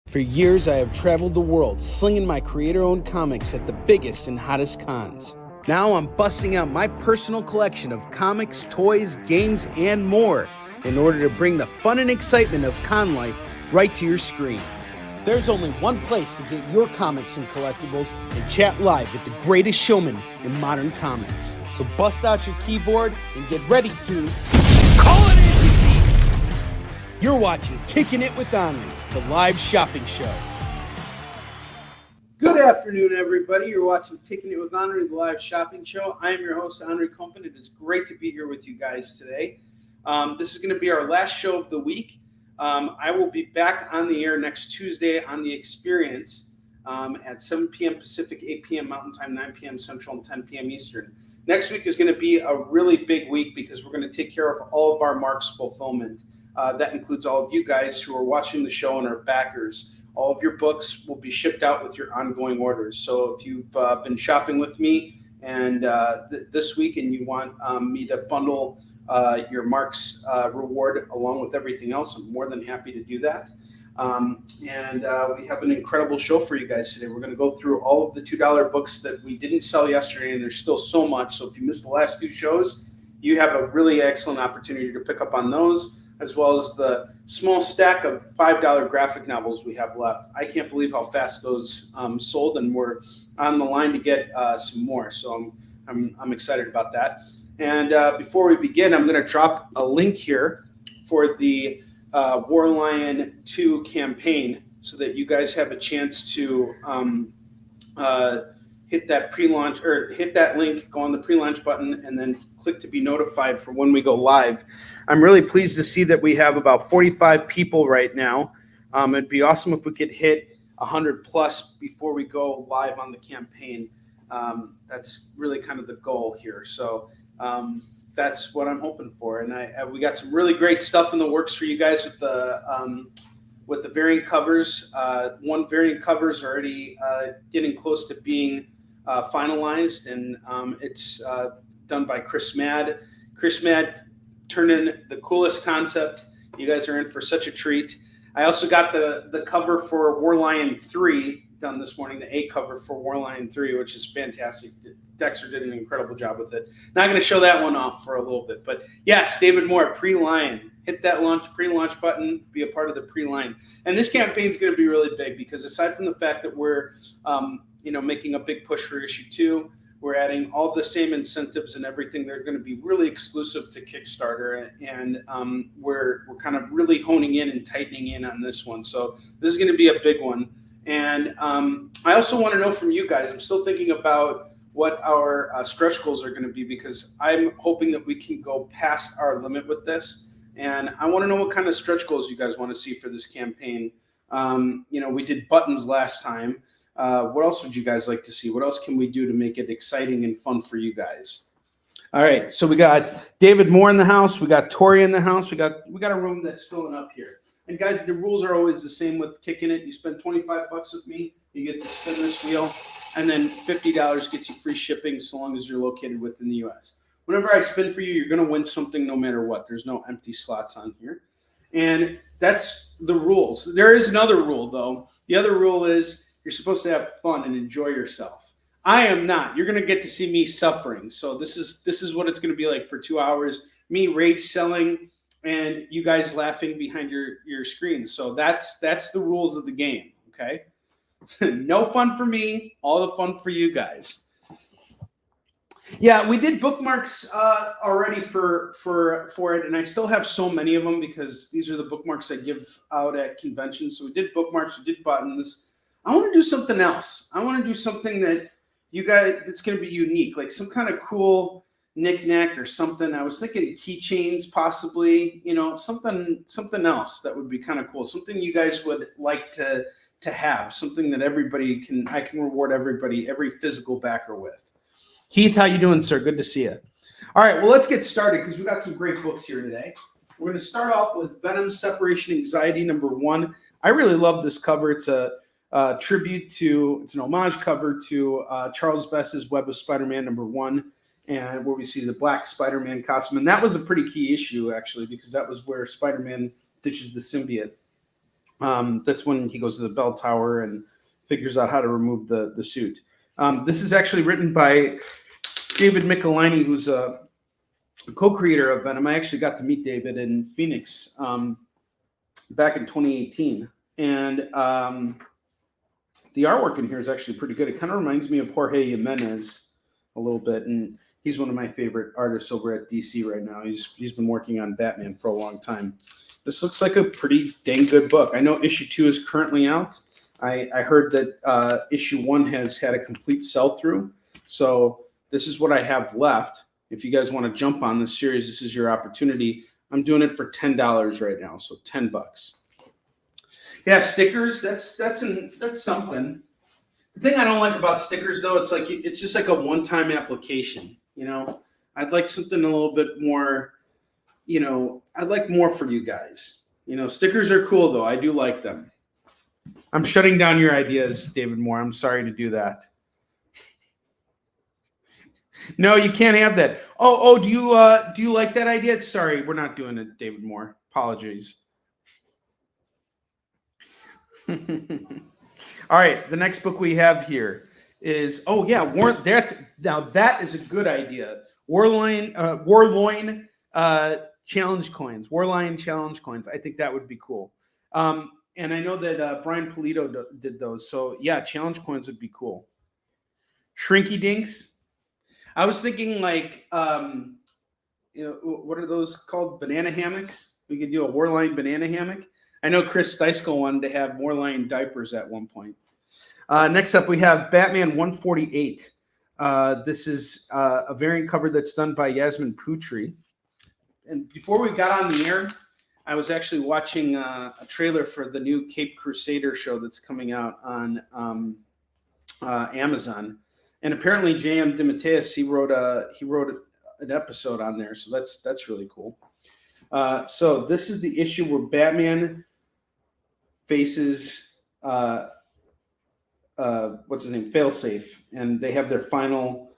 For years, I have traveled the world slinging my creator-owned comics at the biggest and hottest cons. Now I'm busting out my personal collection of comics, toys, games, and more in order to bring the fun and excitement of con life right to your screen. There's only one place to get your comics and collectibles and chat live with the greatest showman in modern comics. So bust out your keyboard and get ready to call it in. You're watching Kickin' It with Onrie, the live shopping show. Good afternoon, everybody. You're watching Kickin' It with Onrie, the live shopping show. I am your host, Onrie Company. It is great to be here with you guys today. This is going to be our last show of the week. I will be back on the air next Tuesday on The Experience at 7 p.m. Pacific, 8 p.m. Mountain Time, 9 p.m. Central, and 10 p.m. Eastern. Next week is going to be a really big week because we're going to take care of all of our Marks fulfillment. That includes all of you guys who are watching the show and are backers. All of your books will be shipped out with your ongoing orders. So if you've been shopping with me and this week and you want me to bundle your Marks reward along with everything else, I'm more than happy to do that. We have an incredible show for you guys today. We're going to go through all of the $2 books that we didn't sell yesterday, and there's still so much. So if you missed the last two shows, you have a really excellent opportunity to pick up on those, as well as the small stack of $5 graphic novels we have left. I can't believe how fast those sold, and we're on the line to get some more. So I'm excited about that. And before we begin, I'm going to drop a link here for the War Lion 2 campaign so that you guys have a chance to hit that pre-launch or hit that link, go on the pre-launch button, and then click to be notified for when we go live. I'm really pleased to see that we have about 45 people right now. It'd be awesome if we could hit 100 plus before we go live on the campaign. That's really kind of the goal here. So that's what I'm hoping for. And we got some really great stuff in the works for you guys with the variant covers. One variant cover is already getting close to being finalized, and it's done by Chris Madd. Chris Madd turned in the coolest concept. You guys are in for such a treat. I also got the cover for War Lion 3 done this morning, the A cover for War Lion 3, which is fantastic. Dexter did an incredible job with it. Not going to show that one off for a little bit, but yes, David Moore, pre-line. Hit that pre-launch button, be a part of the pre-line. And this campaign is going to be really big because aside from the fact that we're making a big push for issue 2, we're adding all the same incentives and everything. They're going to be really exclusive to Kickstarter, and we're kind of really honing in and tightening in on this one. So this is going to be a big one. And I also want to know from you guys, I'm still thinking about what our stretch goals are going to be because I'm hoping that we can go past our limit with this. And I want to know what kind of stretch goals you guys want to see for this campaign. We did buttons last time. What else would you guys like to see? What else can we do to make it exciting and fun for you guys? All right, so we got David Moore in the house. We got Tori in the house. We got a room that's filling up here. And guys, the rules are always the same with Kickin' It. You spend $25 with me, you get to spin this wheel, and then $50 gets you free shipping so long as you're located within the U.S. Whenever I spin for you, you're going to win something no matter what. There's no empty slots on here. And that's the rules. There is another rule, though. The other rule is you're supposed to have fun and enjoy yourself. I am not. You're going to get to see me suffering. So this is what it's going to be like for 2 hours, me rage selling and you guys laughing behind your screens. So that's the rules of the game, okay? No fun for me, all the fun for you guys. Yeah, we did bookmarks already for it, and I still have so many of them because these are the bookmarks I give out at conventions. So we did bookmarks, we did buttons. I want to do something else. I want to do something that you guys that's going to be unique, like some kind of cool knick-knack or something. I was thinking keychains, possibly. Something else that would be kind of cool. Something you guys would like to have. Something that I can reward everybody, every physical backer with. Heath, how you doing, sir? Good to see you. All right, well, let's get started because we got some great books here today. We're going to start off with Venom Separation Anxiety #1. I really love this cover. It's a tribute to, it's an homage cover to Charles Vess's Web of Spider-Man #1, and where we see the black Spider-Man costume. And that was a pretty key issue, actually, because that was where Spider-Man ditches the symbiote. That's when he goes to the bell tower and figures out how to remove the suit. This is actually written by David Michelini, who's a co-creator of Venom. I actually got to meet David in Phoenix back in 2018. And the artwork in here is actually pretty good. It kind of reminds me of Jorge Jimenez a little bit. And he's one of my favorite artists over at DC right now. He's been working on Batman for a long time. This looks like a pretty dang good book. I know issue 2 is currently out. I heard that issue 1 has had a complete sell-through. So this is what I have left. If you guys want to jump on this series, this is your opportunity. I'm doing it for $10 right now, so $10. Yeah, stickers. That's something. The thing I don't like about stickers, though, it's just like a one-time application. You know, I'd like something a little bit more. You know, I'd like more for you guys. You know, stickers are cool, though. I do like them. I'm shutting down your ideas, David Moore. I'm sorry to do that. No, you can't have that. Oh, do you like that idea? Sorry, we're not doing it, David Moore. Apologies. All right, the next book we have here is that is a good idea. Warloin challenge coins, Warline challenge coins. I think that would be cool. And I know that Brian Polito did those. So yeah, challenge coins would be cool. Shrinky dinks. I was thinking like, what are those called? Banana hammocks. We could do a Warline banana hammock. I know Chris Steisko wanted to have Warline diapers at one point. Next up, we have Batman 148. This is a variant cover that's done by Yasmin Putri. And before we got on the air, I was actually watching a trailer for the new Cape Crusader show that's coming out on Amazon. And apparently J.M. DeMatteis, he wrote an episode on there. So that's really cool. So this is the issue where Batman faces what's his name? Failsafe, and they have their final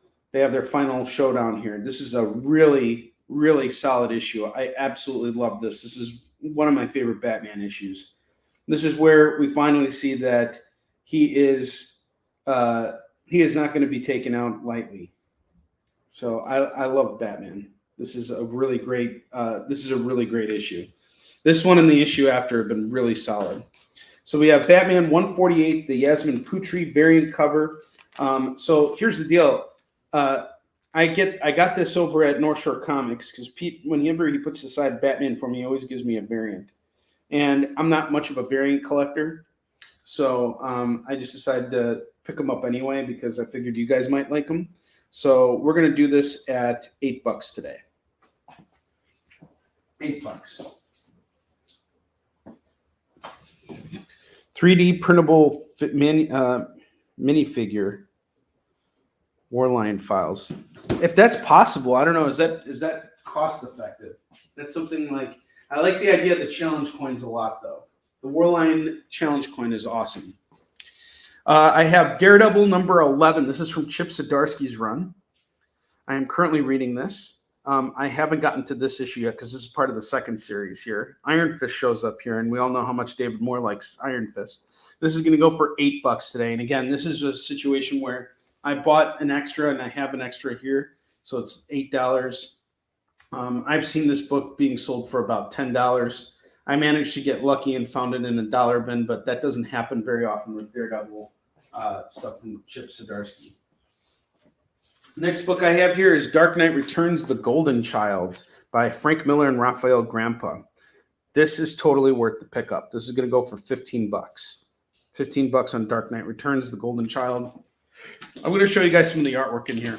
showdown here. This is a really, really solid issue. I absolutely love this. This is one of my favorite Batman issues. This is where we finally see that he is not going to be taken out lightly. So I love Batman. This is a really great issue. This one and the issue after have been really solid. So we have Batman 148, the Yasmin Putri variant cover. So here's the deal. I got this over at North Shore Comics because Pete, whenever he puts aside Batman for me, he always gives me a variant. And I'm not much of a variant collector. So I just decided to pick them up anyway because I figured you guys might like them. So we're going to do this at $8 today. $8. 3D printable minifigure Warline files. If that's possible, I don't know. Is that cost effective? That's something like, I like the idea of the challenge coins a lot, though. The Warline challenge coin is awesome. I have Daredevil number 11. This is from Chip Zdarsky's run. I am currently reading this. I haven't gotten to this issue yet because this is part of the second series here. Iron Fist shows up here, and we all know how much David Moore likes Iron Fist. This is going to go for $8 today. And again, this is a situation where I bought an extra, and I have an extra here, so it's $8. I've seen this book being sold for about $10. I managed to get lucky and found it in a dollar bin, but that doesn't happen very often with Daredevil stuff from Chip Zdarsky. Next book I have here is Dark Knight Returns: The Golden Child by Frank Miller and Raphael Grandpa. This is totally worth the pickup. This is going to go for $15. $15 on Dark Knight Returns: The Golden Child. I'm going to show you guys some of the artwork in here.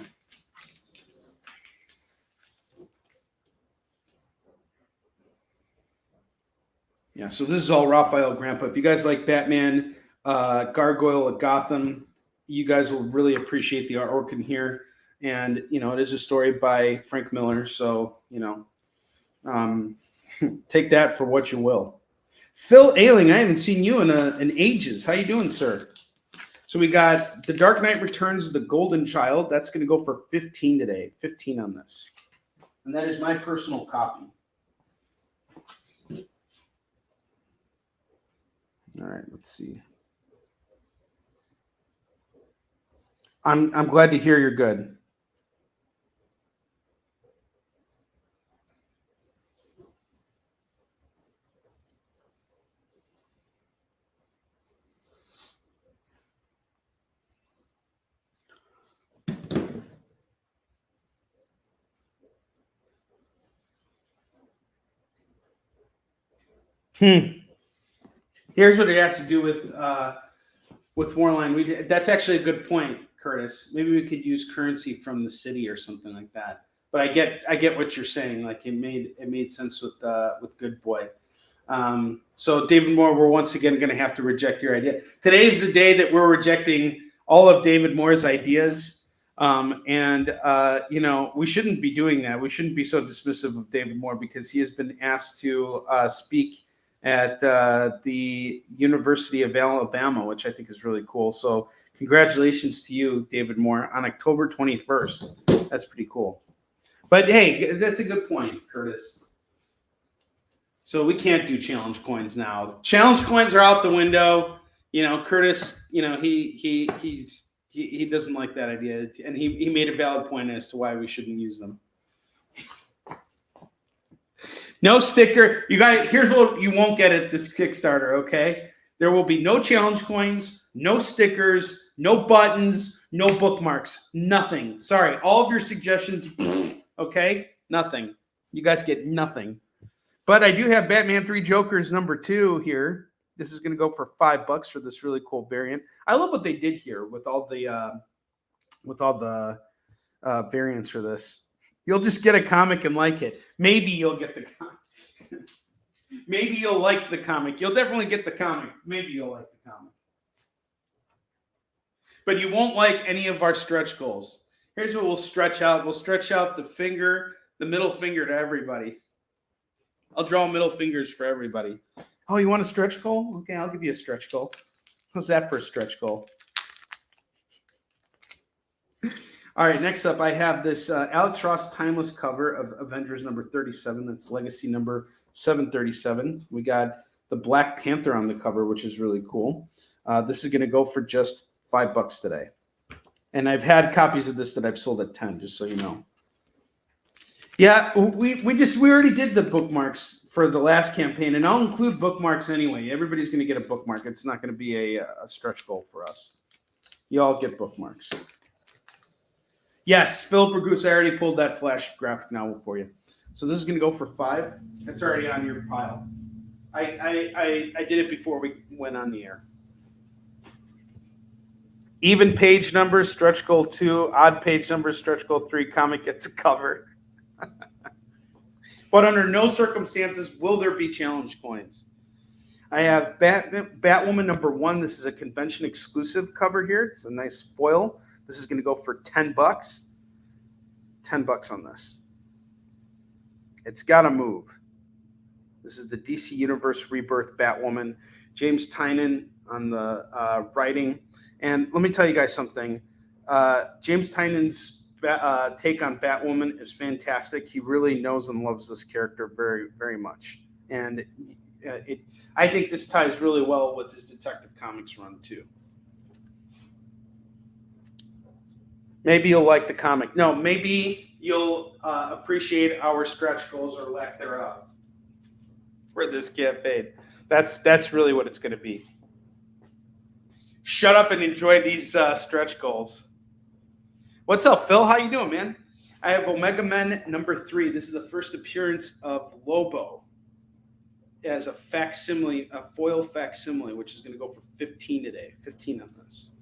Yeah, so this is all Raphael Grandpa. If you guys like Batman, Gargoyle of Gotham, you guys will really appreciate the artwork in here. And, you know, it is a story by Frank Miller. So, you know, take that for what you will. Phil Ailing, I haven't seen you in ages. How you doing, sir? So we got The Dark Knight Returns: The Golden Child. That's going to go for $15 today. $15 on this. And that is my personal copy. All right, let's see. I'm glad to hear you're good. Here's what it has to do with Warline. That's actually a good point, Curtis. Maybe we could use currency from the city or something like that. But I get what you're saying. Like it made sense with Good Boy. So David Moore, we're once again going to have to reject your idea. Today's the day that we're rejecting all of David Moore's ideas. You know, we shouldn't be doing that. We shouldn't be so dismissive of David Moore because he has been asked to speak at the University of Alabama, which I think is really cool. So congratulations to you, David Moore, on October 21st. That's pretty cool. But hey, that's a good point, Curtis. So we can't do challenge coins now. Challenge coins are out the window. You know, Curtis, you know, he doesn't like that idea. And he made a valid point as to why we shouldn't use them. No sticker. You guys, here's what you won't get at this Kickstarter, okay? There will be no challenge coins, no stickers, no buttons, no bookmarks, nothing. Sorry, all of your suggestions, okay? Nothing. You guys get nothing. But I do have Batman 3 Jokers #2 here. This is going to go for $5 for this really cool variant. I love what they did here with all the variants for this. You'll just get a comic and like it. Maybe you'll get the comic. Maybe you'll like the comic. You'll definitely get the comic. Maybe you'll like the comic. But you won't like any of our stretch goals. Here's what we'll stretch out. We'll stretch out the finger, the middle finger to everybody. I'll draw middle fingers for everybody. Oh, you want a stretch goal? Okay, I'll give you a stretch goal. How's that for a stretch goal? All right, next up, I have this Alex Ross timeless cover of Avengers #37. That's Legacy number 737. We got the Black Panther on the cover, which is really cool. This is going to go for just $5 today. And I've had copies of this that I've sold at 10, just so you know. Yeah, we already did the bookmarks for the last campaign, and I'll include bookmarks anyway. Everybody's going to get a bookmark. It's not going to be a stretch goal for us. You all get bookmarks. Yes, Philip Ragoose, I already pulled that flash graphic novel for you. So this is going to go for $5. It's already on your pile. I did it before we went on the air. Even page numbers, stretch goal 2. Odd page numbers, stretch goal 3. Comic gets a cover. But under no circumstances will there be challenge coins. I have Batwoman #1. This is a convention exclusive cover here. It's a nice foil. This is going to go for $10. $10 on this. It's got to move. This is the DC Universe Rebirth Batwoman. James Tynion on the writing. And let me tell you guys something. James Tynion's take on Batwoman is fantastic. He really knows and loves this character very, very much. And I think this ties really well with his Detective Comics run, too. Maybe you'll like the comic. No, maybe you'll appreciate our stretch goals or lack thereof for this campaign. That's really what it's going to be. Shut up and enjoy these stretch goals. What's up, Phil? How you doing, man? I have Omega Men #3. This is the first appearance of Lobo as a facsimile, a foil facsimile, which is going to go for $15 today. 15 of this.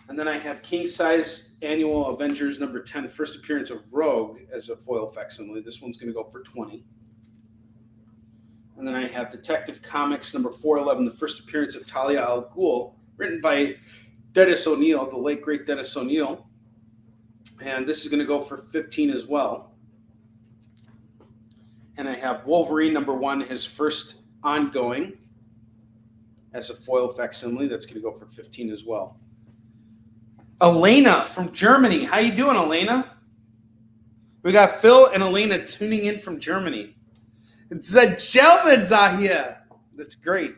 And then I have King Size Annual Avengers #10, first appearance of Rogue as a foil facsimile. This one's going to go for $20. And then I have Detective Comics #411, the first appearance of Talia al Ghul, written by Dennis O'Neil, the late great Dennis O'Neil. And this is going to go for $15 as well. And I have Wolverine #1, his first ongoing as a foil facsimile. That's going to go for $15 as well. Elena from Germany. How you doing, Elena? We got Phil and Elena tuning in from Germany. It's the Germans are here. That's great.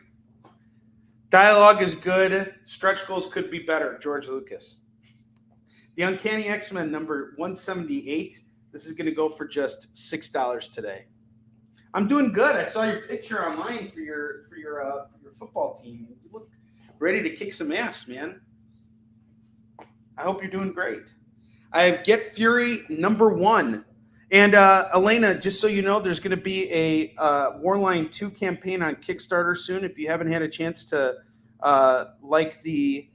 Dialogue is good. Stretch goals could be better. George Lucas. The Uncanny X-Men number 178. This is going to go for just $6 today. I'm doing good. I saw your picture online for your football team. You look ready to kick some ass, man. I hope you're doing great. I have Get Fury number 1. And Elena, just so you know, there's going to be a Warline 2 campaign on Kickstarter soon. If you haven't had a chance to like the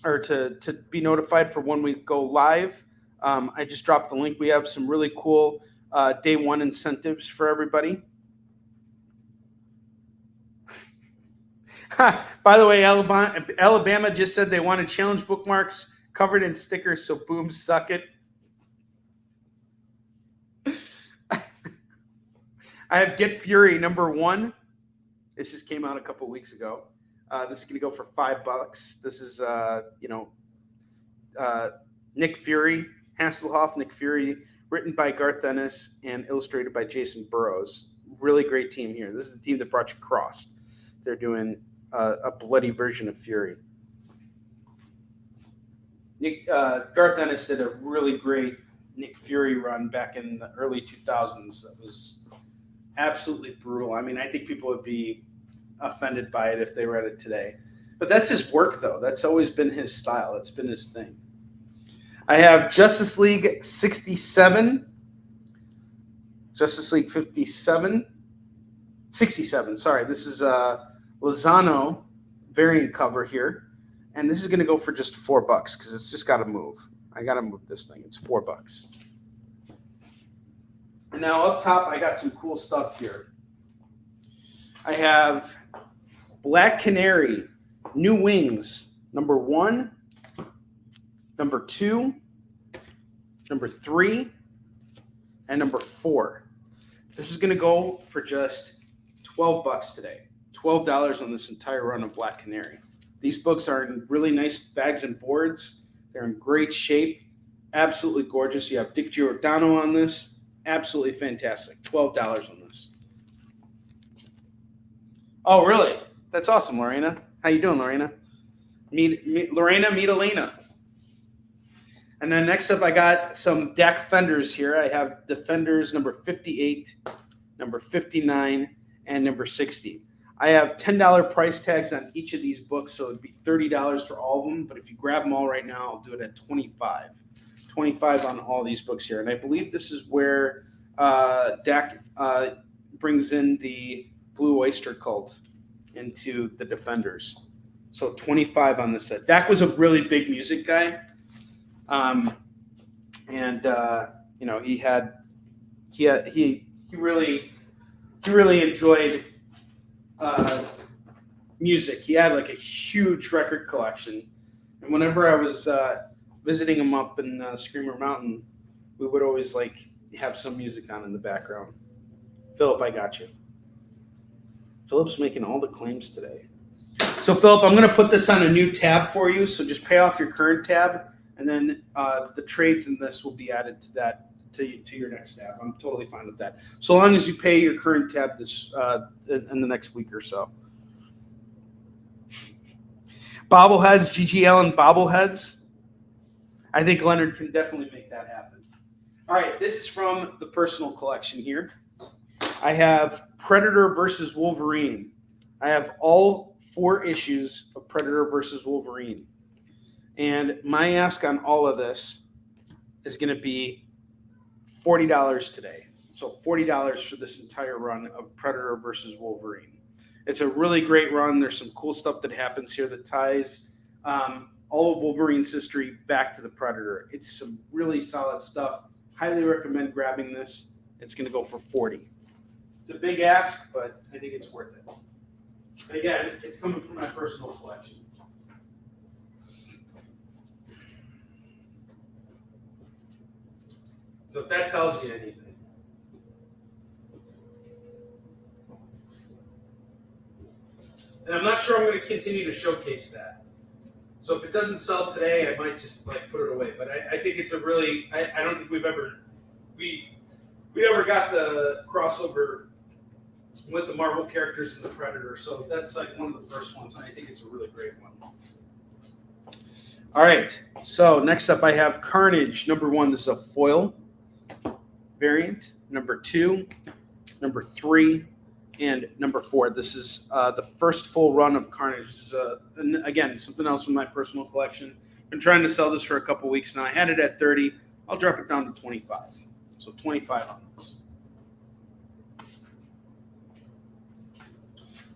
or to be notified for when we go live, I just dropped the link. We have some really cool day one incentives for everybody. By the way, Alabama just said they want to challenge bookmarks covered in stickers, so boom, suck it. I have Get Fury number 1. This just came out a couple weeks ago. This is going to go for $5. This is, Nick Fury, Hasselhoff, Nick Fury, written by Garth Ennis and illustrated by Jason Burrows. Really great team here. This is the team that brought you Crossed. They're doing a bloody version of Fury. Garth Ennis did a really great Nick Fury run back in the early 2000s. That was absolutely brutal. I mean, I think people would be offended by it if they read it today. But that's his work, though. That's always been his style. It's been his thing. I have Justice League 67. Justice League 67. Sorry. This is Lozano variant cover here. And this is going to go for just $4 because it's just got to move. I got to move this thing. It's $4. And now up top, I got some cool stuff here. I have Black Canary, New Wings, number 1, number 2, number 3, and number 4. This is going to go for just $12 today. $12 on this entire run of Black Canary. These books are in really nice bags and boards. They're in great shape. Absolutely gorgeous. You have Dick Giordano on this. Absolutely fantastic. $12 on this. Oh, really? That's awesome, Lorena. How you doing, Lorena? Meet Lorena, meet Elena. And then next up, I got some DAC Fenders here. I have Defenders number 58, number 59, and number 60. I have $10 price tags on each of these books, so it'd be $30 for all of them. But if you grab them all right now, I'll do it at $25. $25 on all these books here. And I believe this is where DAC brings in the Blue Oyster Cult into the Defenders. So $25 on this set. DAC was a really big music guy. He really enjoyed music. He had like a huge record collection. And whenever I was visiting him up in Screamer Mountain, we would always like have some music on in the background. Philip, I got you. Philip's making all the claims today. So Philip, I'm going to put this on a new tab for you. So just pay off your current tab, and then the trades in this will be added to that to your next tab. I'm totally fine with that. So long as you pay your current tab this in the next week or so. Bobbleheads, G.G. Allen bobbleheads. I think Leonard can definitely make that happen. All right, this is from the personal collection here. I have Predator versus Wolverine. I have all 4 issues of Predator versus Wolverine. And my ask on all of this is going to be $40 today. So $40 for this entire run of Predator versus Wolverine. It's a really great run. There's some cool stuff that happens here that ties all of Wolverine's history back to the Predator. It's some really solid stuff. Highly recommend grabbing this. It's going to go for $40. It's a big ask, but I think it's worth it. And again, it's coming from my personal collection. So if that tells you anything. And I'm not sure I'm going to continue to showcase that. So if it doesn't sell today, I might just like put it away. But I think it's a really, I don't think we ever got the crossover with the Marvel characters and the Predator. So that's like one of the first ones, and I think it's a really great one. All right, so next up I have Carnage. Number 1, this is a foil variant. Number 2, number 3, and number 4. This is the first full run of Carnage. This is, and again, something else from my personal collection. Been trying to sell this for a couple weeks now. I had it at 30. I'll drop it down to 25. So 25 on this.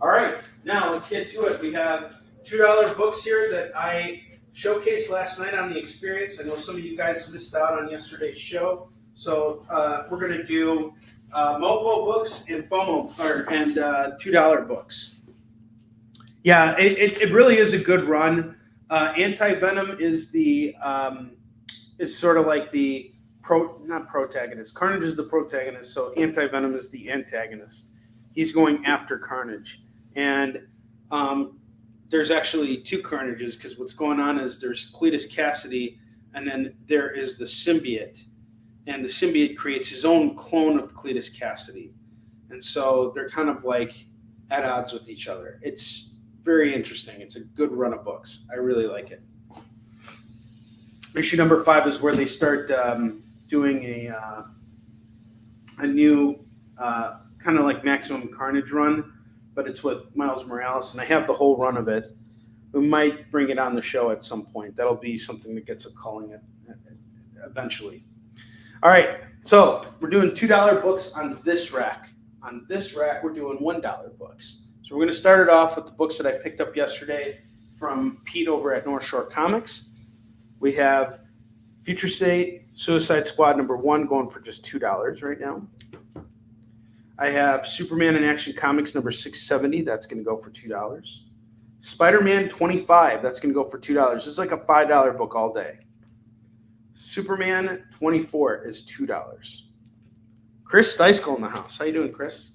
All right, now let's get to it. We have $2 books here that I showcased last night on the experience. I know some of you guys missed out on yesterday's show. So we're going to do Mofo books and FOMO and $2 books. Yeah, it really is a good run. Anti-Venom is the is sort of like the not protagonist. Carnage is the protagonist, so Anti-Venom is the antagonist. He's going after Carnage, and there's actually 2 Carnages, because what's going on is there's Cletus Cassidy, and then there is the symbiote, and the symbiote creates his own clone of Cletus Cassidy, and so they're kind of like at odds with each other. It's very interesting. It's a good run of books. I really like it. Issue number 5 is where they start doing a new kind of like Maximum Carnage run, but it's with Miles Morales, and I have the whole run of it. We might bring it on the show at some point. That'll be something that gets a calling eventually. All right, so we're doing $2 books on this rack. On this rack, we're doing $1 books. So we're going to start it off with the books that I picked up yesterday from Pete over at North Shore Comics. We have Future State Suicide Squad number 1 going for just $2 right now. I have Superman in Action Comics number 670. That's going to go for $2. Spider-Man 25. That's going to go for $2. This is like a $5 book all day. Superman 24 is $2. Chris Steischel in the house. How you doing, Chris?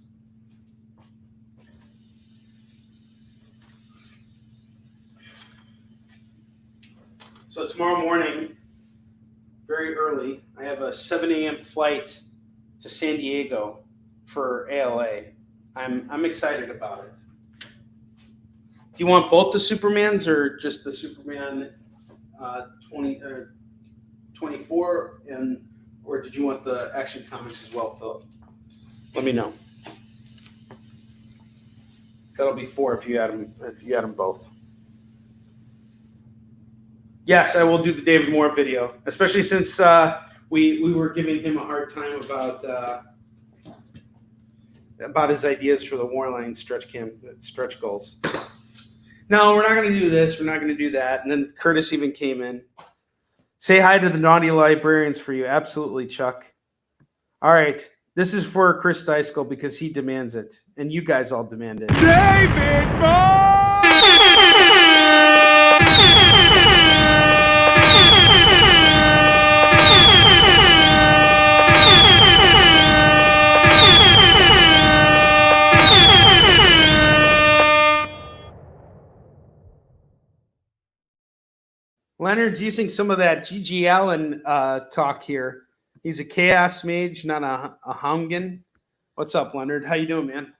So tomorrow morning, very early, I have a 7 a.m. flight to San Diego for ALA. I'm excited about it. Do you want both the Supermans or just the Superman 24, or did you want the Action Comics as well, Philip? Let me know. That'll be 4 if you add them both. Yes, I will do the David Moore video, especially since we were giving him a hard time about his ideas for the Warline stretch goals. No, we're not going to do this. We're not going to do that. And then Curtis even came in. Say hi to the naughty librarians for you. Absolutely, Chuck. All right. This is for Chris Steischel because he demands it. And you guys all demand it. David Moore! Leonard's using some of that G.G. Allen talk here. He's a Chaos Mage, not a Humgan. What's up, Leonard? How you doing, man?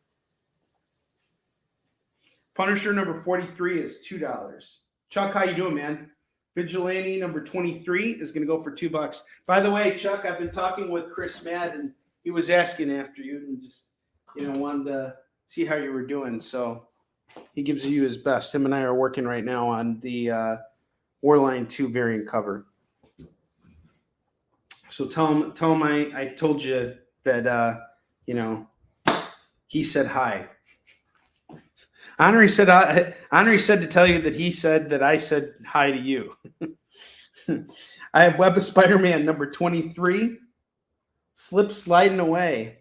Punisher number 43 is $2. Chuck, how you doing, man? Vigilante number 23 is going to go for $2. By the way, Chuck, I've been talking with Chris Madden. He was asking after you and just, wanted to see how you were doing. So he gives you his best. Him and I are working right now on the Warline 2 variant cover. So tell him I told you that, he said hi. Onrie said to tell you that he said that I said hi to you. I have Web of Spider-Man number 23. Slip Sliding Away.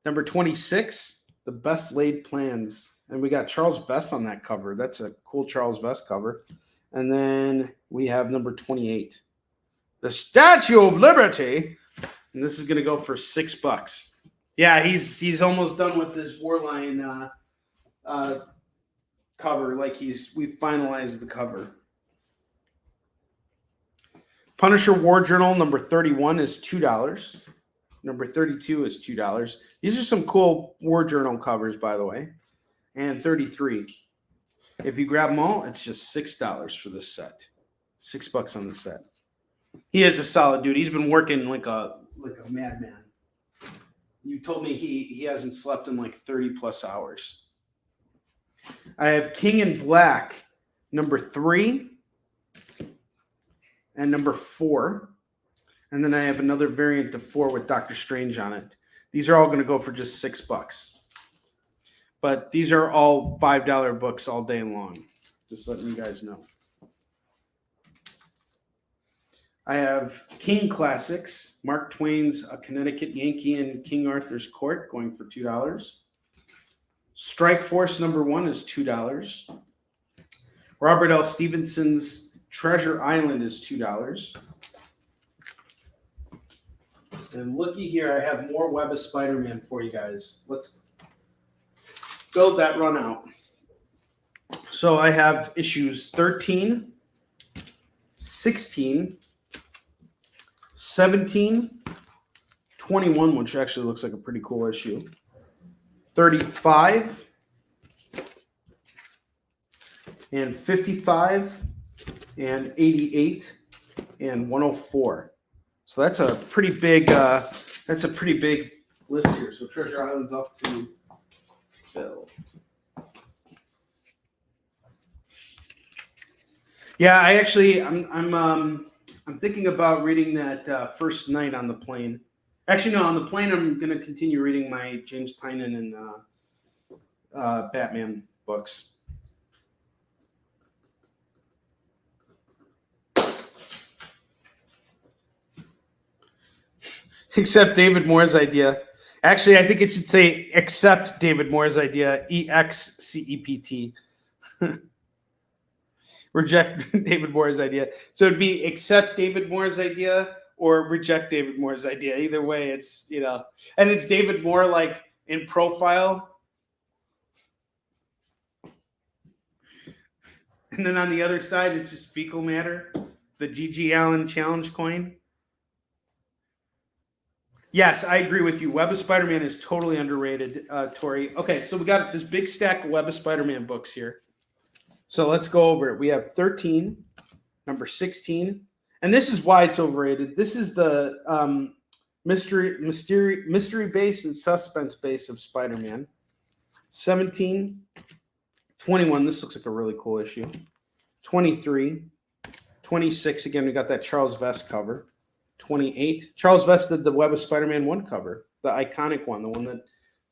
Number 26, The Best Laid Plans. And we got Charles Vess on that cover. That's a cool Charles Vess cover. And then we have number 28, The Statue of Liberty. And this is going to go for $6. Yeah, he's almost done with this Warline cover. Like we finalized the cover. Punisher War Journal number 31 is $2. number 32 is $2. These are some cool war journal covers, by the way. And 33. If you grab them all, it's just $6 for this set. $6 on the set. He is a solid dude. He's been working like a madman. You told me he hasn't slept in like 30 plus hours. I have King in Black, number 3 and number 4. And then I have another variant of 4 with Doctor Strange on it. These are all going to go for just $6. But these are all $5 books all day long. Just letting you guys know. I have King Classics, Mark Twain's A Connecticut Yankee in King Arthur's Court, going for $2. Strike Force number 1 is $2. Robert L. Stevenson's Treasure Island is $2. And looky here, I have more Web of Spider-Man for you guys. Let's build that run out. So I have issues 13, 16, 17, 21, which actually looks like a pretty cool issue, 35, and 55, and 88, and 104. So that's a pretty big list here. So Treasure Island's up to Phil. Yeah, I'm thinking about reading that First Night on the Plane. Actually, no, on the plane I'm going to continue reading my James Tynion and Batman books. Except David Moore's idea. Actually, I think it should say accept David Moore's idea, EXCEPT. Reject David Moore's idea. So it'd be accept David Moore's idea or reject David Moore's idea. Either way, it's, and it's David Moore like in profile. And then on the other side, it's just fecal matter, the G.G. Allen challenge coin. Yes, I agree with you. Web of Spider-Man is totally underrated, Tori. Okay, so we got this big stack of Web of Spider-Man books here. So let's go over it. We have 13, number 16, and this is why it's overrated. This is the mystery base and suspense base of Spider-Man. 17, 21. This looks like a really cool issue. 23, 26. Again, we got that Charles Vest cover. 28. Charles Vest did the Web of Spider-Man 1 cover, the iconic one, the one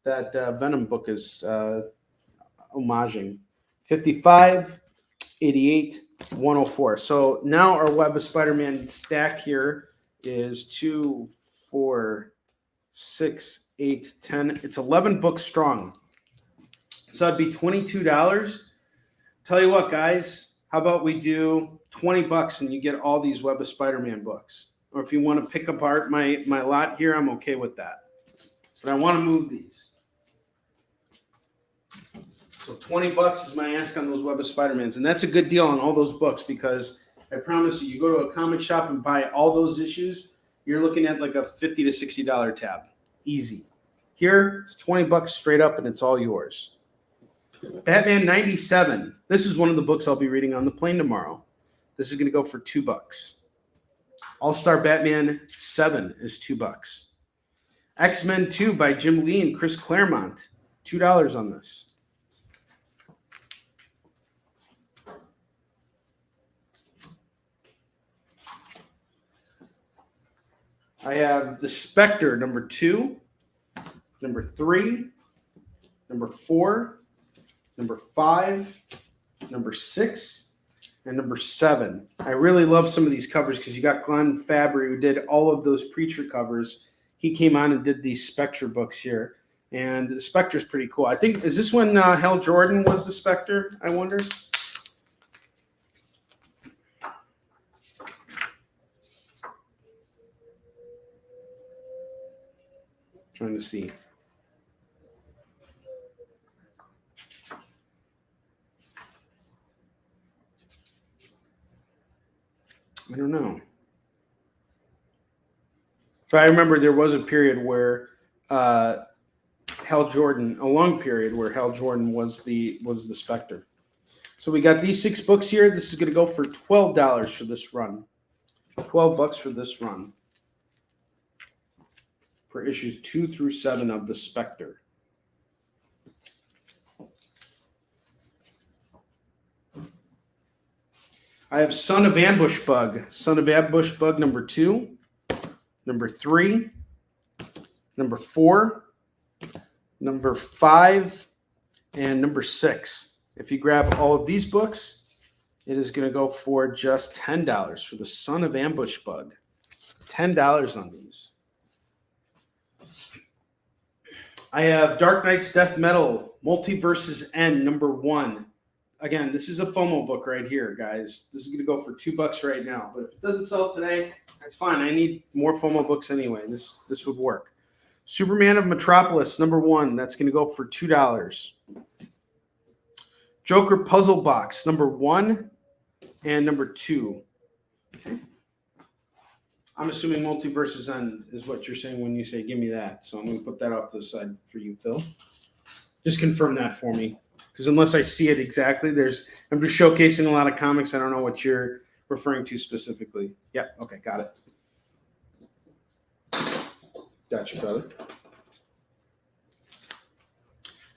that Venom book is homaging. 55, 88, 104. So now our Web of Spider-Man stack here is 2, 4, 6, 8, 10. It's 11 books strong. So that'd be $22. Tell you what, guys, how about we do $20 and you get all these Web of Spider-Man books? Or if you want to pick apart my lot here, I'm okay with that. But I want to move these. So $20 is my ask on those Web of Spider-Mans. And that's a good deal on all those books because I promise you go to a comic shop and buy all those issues, you're looking at like a $50 to $60 tab. Easy. Here, it's $20 straight up and it's all yours. Batman 97. This is one of the books I'll be reading on the plane tomorrow. This is going to go for $2. All-Star Batman 7 is $2. X-Men 2 by Jim Lee and Chris Claremont. $2 on this. I have The Spectre, number 2, number 3, number 4, number 5, number 6, and number 7. I really love some of these covers because you got Glenn Fabry, who did all of those Preacher covers. He came on and did these Spectre books here. And the Spectre's pretty cool. I think, is this when Hal Jordan was the Spectre, I wonder? Trying to see. I don't know. But I remember there was a period where Hal Jordan, a long period where Hal Jordan was the Spectre. So we got these 6 books here. This is going to go for $12 for this run. $12 for this run. For issues 2 through 7 of the Spectre. I have Son of Ambush Bug. Son of Ambush Bug number 2, number 3, number 4, number 5, and number 6. If you grab all of these books, it is going to go for just $10 for the Son of Ambush Bug. $10 on these. I have Dark Knight's Death Metal, Multiverses End, number 1. Again, this is a FOMO book right here, guys. This is going to go for $2 right now. But if it doesn't sell today, that's fine. I need more FOMO books anyway. This would work. Superman of Metropolis, number 1. That's going to go for $2. Joker Puzzle Box, number 1 and number 2. Okay. I'm assuming Multiverses End is what you're saying when you say, give me that. So I'm going to put that off to the side for you, Phil. Just confirm that for me. Because unless I see it exactly, I'm just showcasing a lot of comics. I don't know what you're referring to specifically. Yeah, okay, got it. Gotcha, brother.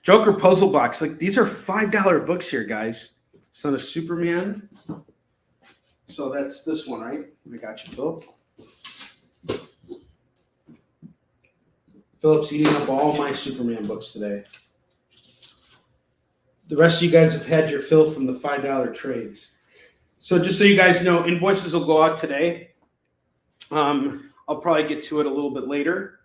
Joker Puzzle Box. Like, these are $5 books here, guys. Son of Superman. So that's this one, right? I got you, Phil. Philip's eating up all my Superman books today. The rest of you guys have had your fill from the $5 trades. So just so you guys know, invoices will go out today. I'll probably get to it a little bit later.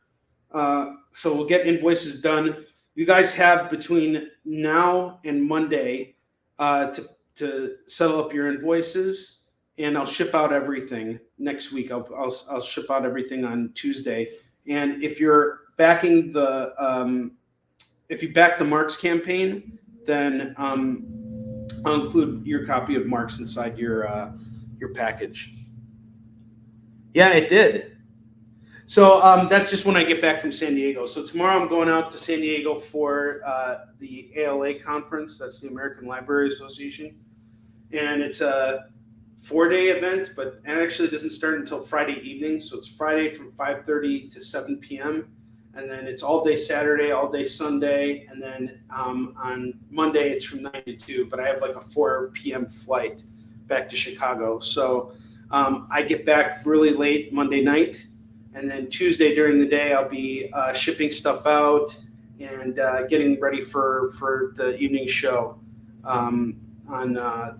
So we'll get invoices done. You guys have between now and Monday to settle up your invoices, and I'll ship out everything next week. I'll ship out everything on Tuesday. And if you're backing if you back the Marks campaign, then I'll include your copy of Marks inside your package. Yeah, it did. So that's just when I get back from San Diego. So tomorrow I'm going out to San Diego for the ALA conference. That's the American Library Association. And it's a 4-day event, but it actually doesn't start until Friday evening. So it's Friday from 5:30 to 7 p.m. And then it's all day Saturday, all day Sunday. And then on Monday, it's from 9 to 2. But I have like a 4 p.m. flight back to Chicago. So I get back really late Monday night. And then Tuesday during the day, I'll be shipping stuff out and getting ready for the evening show on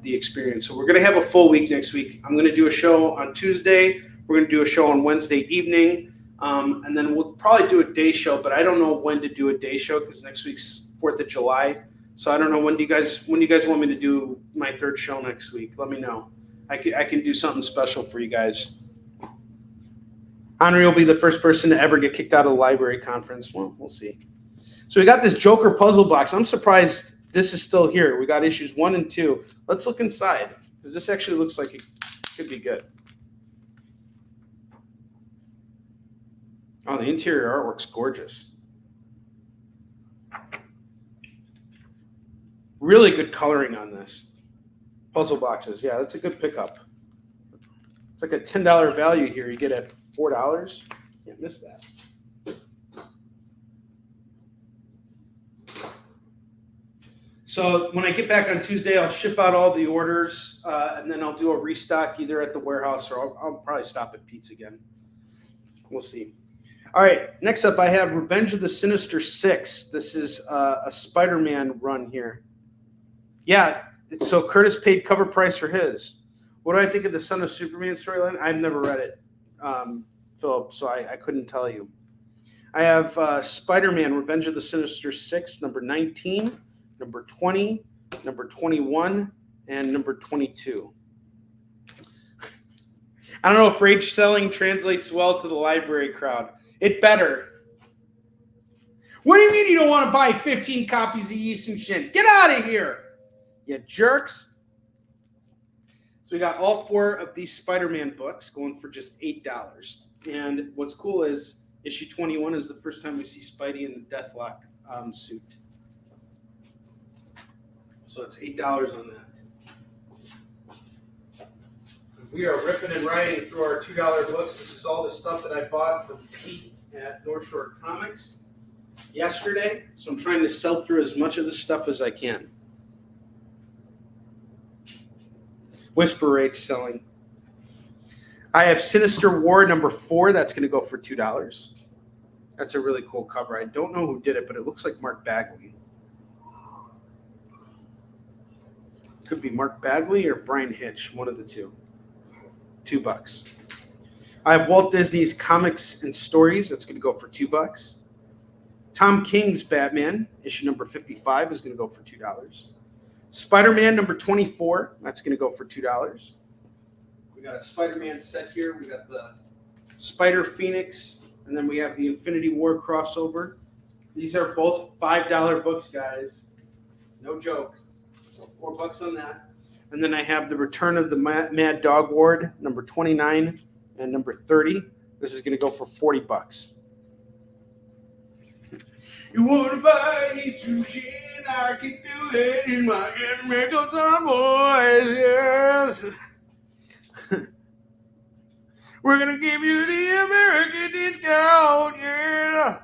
the experience. So we're going to have a full week next week. I'm going to do a show on Tuesday. We're going to do a show on Wednesday evening. And then we'll probably do a day show, but I don't know when to do a day show because next week's 4th of July. So I don't know when you guys want me to do my 3rd show next week. Let me know. I can do something special for you guys. Onrie will be the first person to ever get kicked out of the library conference. Well, we'll see. So we got this Joker puzzle box. I'm surprised this is still here. We got issues 1 and 2. Let's look inside because this actually looks like it could be good. Oh, the interior artwork's gorgeous. Really good coloring on this. Puzzle boxes. Yeah, that's a good pickup. It's like a $10 value here. You get at $4. Can't miss that. So when I get back on Tuesday, I'll ship out all the orders, and then I'll do a restock either at the warehouse or I'll probably stop at Pete's again. We'll see. All right, next up I have Revenge of the Sinister Six. This is a Spider-Man run here. Yeah, so Curtis paid cover price for his. What do I think of the Son of Superman storyline? I've never read it, Philip, so I couldn't tell you. I have Spider-Man Revenge of the Sinister Six, number 19, number 20, number 21, and number 22. I don't know if rage selling translates well to the library crowd. It better. What do you mean you don't want to buy 15 copies of Eastern Shin? Get out of here, you jerks. So we got all 4 of these Spider-Man books going for just $8. And what's cool is issue 21 is the first time we see Spidey in the Deathlock suit. So it's $8 on that. We are ripping and writing through our $2 books. This is all the stuff that I bought from Pete at North Shore Comics yesterday. So I'm trying to sell through as much of this stuff as I can. Whisper Rage selling. I have Sinister War number 4. That's going to go for $2. That's a really cool cover. I don't know who did it, but it looks like Mark Bagley. Could be Mark Bagley or Brian Hitch, one of the two. $2. I have Walt Disney's Comics and Stories. That's going to go for $2. Tom King's Batman, issue number 55, is going to go for $2. Spider-Man number 24, that's going to go for $2. We got a Spider-Man set here. We got the Spider Phoenix, and then we have the Infinity War crossover. These are both $5 books, guys. No joke. So $4 on that. And then I have the Return of the Mad Dog Ward, number 29 and number 30. This is going to go for $40. You want to buy some shit? I can do it in my American Son voice, yes. We're going to give you the American discount, yeah.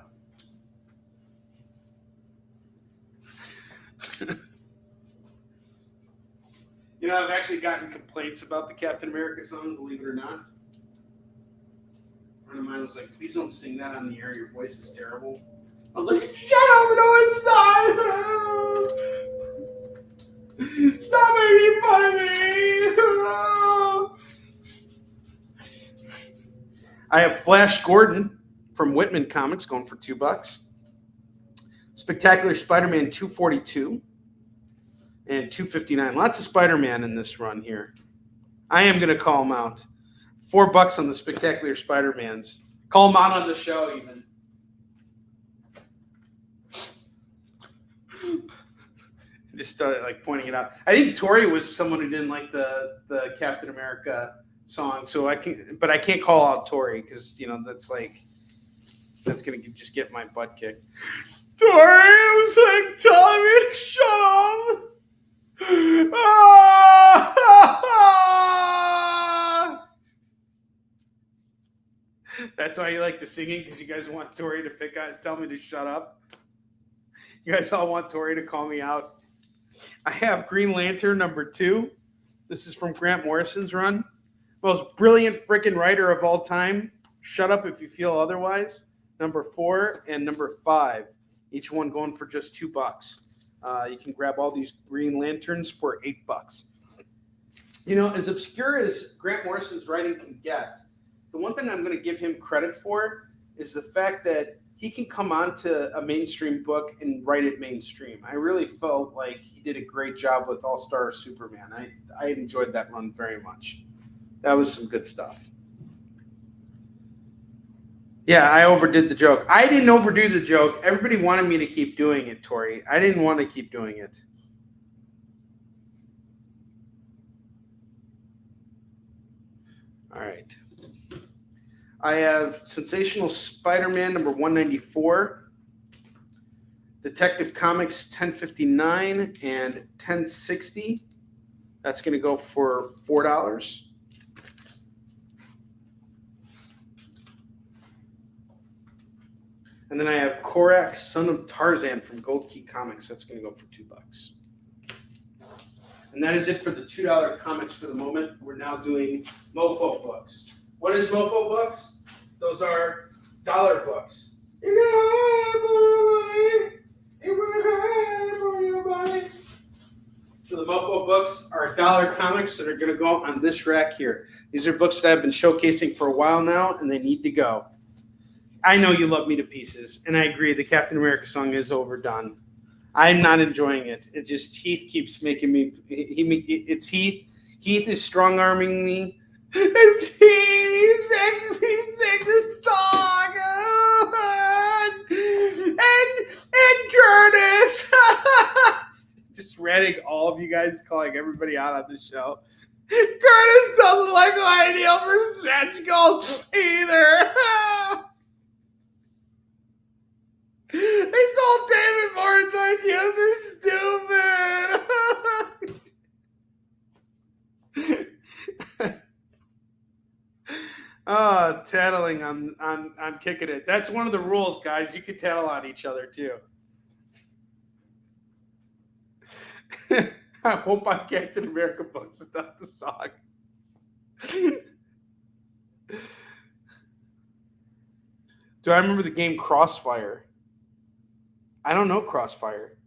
You know, I've actually gotten complaints about the Captain America song, believe it or not. A friend of mine was like, please don't sing that on the air. Your voice is terrible. I was like, shut up, no, it's not. Stop making fun of me. I have Flash Gordon from Whitman Comics going for $2. Spectacular Spider-Man 242 and 259. Lots of Spider-Man in this run here. I am going to call them out. $4 on the Spectacular Spider-Mans. Call them out on the show even. Just started like pointing it out. I think Tori was someone who didn't like the Captain America song, so I can't call out Tori because you know that's gonna just get my butt kicked. Tori was like telling me to shut up. That's why you like the singing, because you guys want Tori to tell me to shut up. You guys all want Tori to call me out. I have Green Lantern number 2. This is from Grant Morrison's run. Most brilliant freaking writer of all time. Shut up if you feel otherwise. Number 4 and number 5. Each one going for just $2. You can grab all these Green Lanterns for $8. You know, as obscure as Grant Morrison's writing can get, the one thing I'm going to give him credit for is the fact that he can come onto a mainstream book and write it mainstream. I really felt like he did a great job with All-Star Superman. I enjoyed that run very much. That was some good stuff. Yeah, I overdid the joke. I didn't overdo the joke. Everybody wanted me to keep doing it, Tori. I didn't want to keep doing it. All right. I have Sensational Spider-Man number 194, Detective Comics 1059 and 1060. That's going to go for $4. And then I have Korak, Son of Tarzan from Gold Key Comics. That's going to go for $2. And that is it for the $2 comics for the moment. We're now doing Mofo books. What is Mofo books? Those are dollar books. So the Mofo books are dollar comics that are going to go on this rack here. These are books that I've been showcasing for a while now, and they need to go. I know you love me to pieces, and I agree. The Captain America song is overdone. I'm not enjoying it. It just, Heath keeps making me, it's Heath. Heath is strong-arming me. It's Heath making me sing this song. And Curtis. Just ranting all of you guys, calling everybody out on the show. Curtis doesn't like my ideal for stretch goals either. He told David Moore's ideas are stupid. Oh, tattling on Kicking It. That's one of the rules, guys. You can tattle on each other too. I hope I Captain America books without the song. Do I remember the game Crossfire? I don't know Crossfire.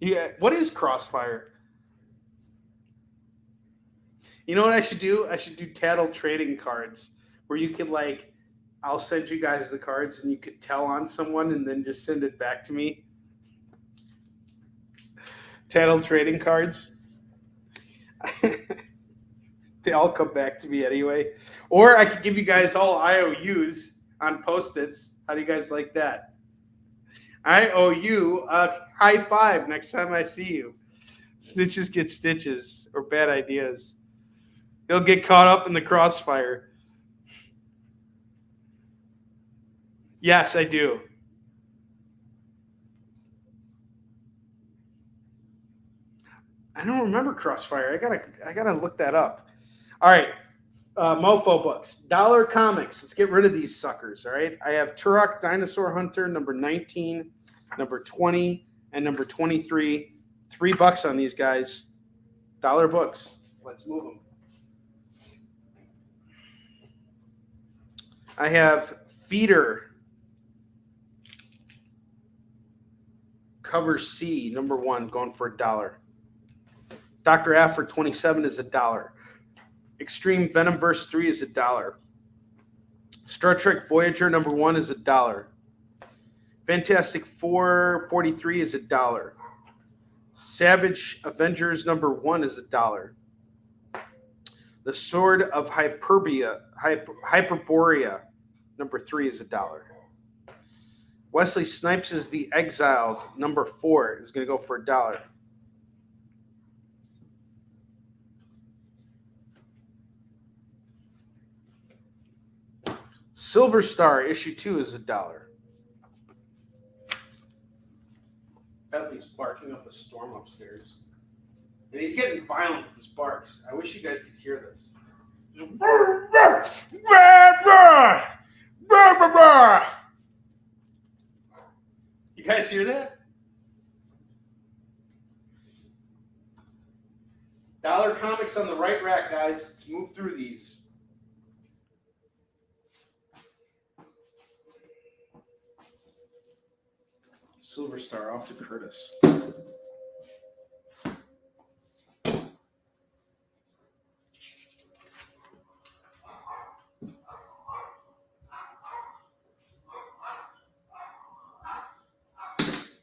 Yeah, what is Crossfire? You know what I should do? I should do tattle trading cards where you could like, I'll send you guys the cards and you could tell on someone and then just send it back to me. Tattle trading cards. They all come back to me anyway. Or I could give you guys all IOUs on Post-its. How do you guys like that? I owe you a high five next time I see you. Snitches get stitches or bad ideas. They'll get caught up in the crossfire. Yes, I do. I don't remember Crossfire. I gotta look that up. All right, Mofo books, $1 comics. Let's get rid of these suckers. All right, I have Turok Dinosaur Hunter number 19, number 20, and number 23. $3 on these guys. $1 books. Let's move them. I have Feeder Cover C number 1 going for $1. Dr. Aphra 27 is $1. Extreme Venomverse 3 is $1. Star Trek Voyager number 1 is $1. Fantastic Four 43 is $1. Savage Avengers number 1 is $1. The Sword of Hyperborea number 3 is $1. Wesley Snipes' The Exiled number 4 is going to go for $1. Silver Star issue 2 is $1. Bentley's barking up a storm upstairs. And he's getting violent with his barks. I wish you guys could hear this. You guys hear that? $1 comics on the right rack, guys. Let's move through these. Silver Star off to Curtis.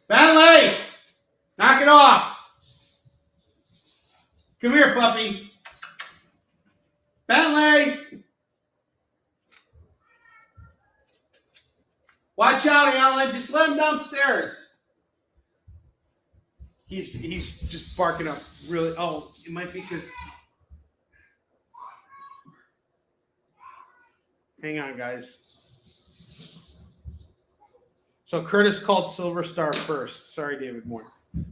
Bentley! Knock it off! Come here, puppy. Bentley! Watch out, Alan. Just let him downstairs. He's just barking up really. Oh, it might be because. Hang on, guys. So Curtis called Silver Star first. Sorry, David Moore.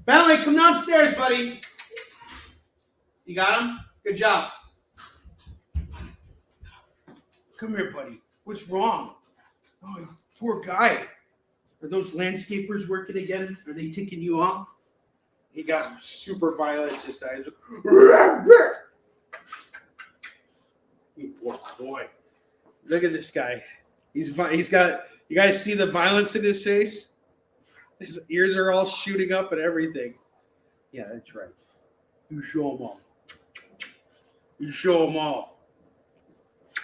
Bentley, come downstairs, buddy. You got him? Good job. Come here, buddy. What's wrong? Oh, you poor guy. Are those landscapers working again? Are they ticking you off? He got super violent just now. You poor boy. Look at this guy. He's got. You guys see the violence in his face? His ears are all shooting up and everything. Yeah, that's right. You show them all. You show them all.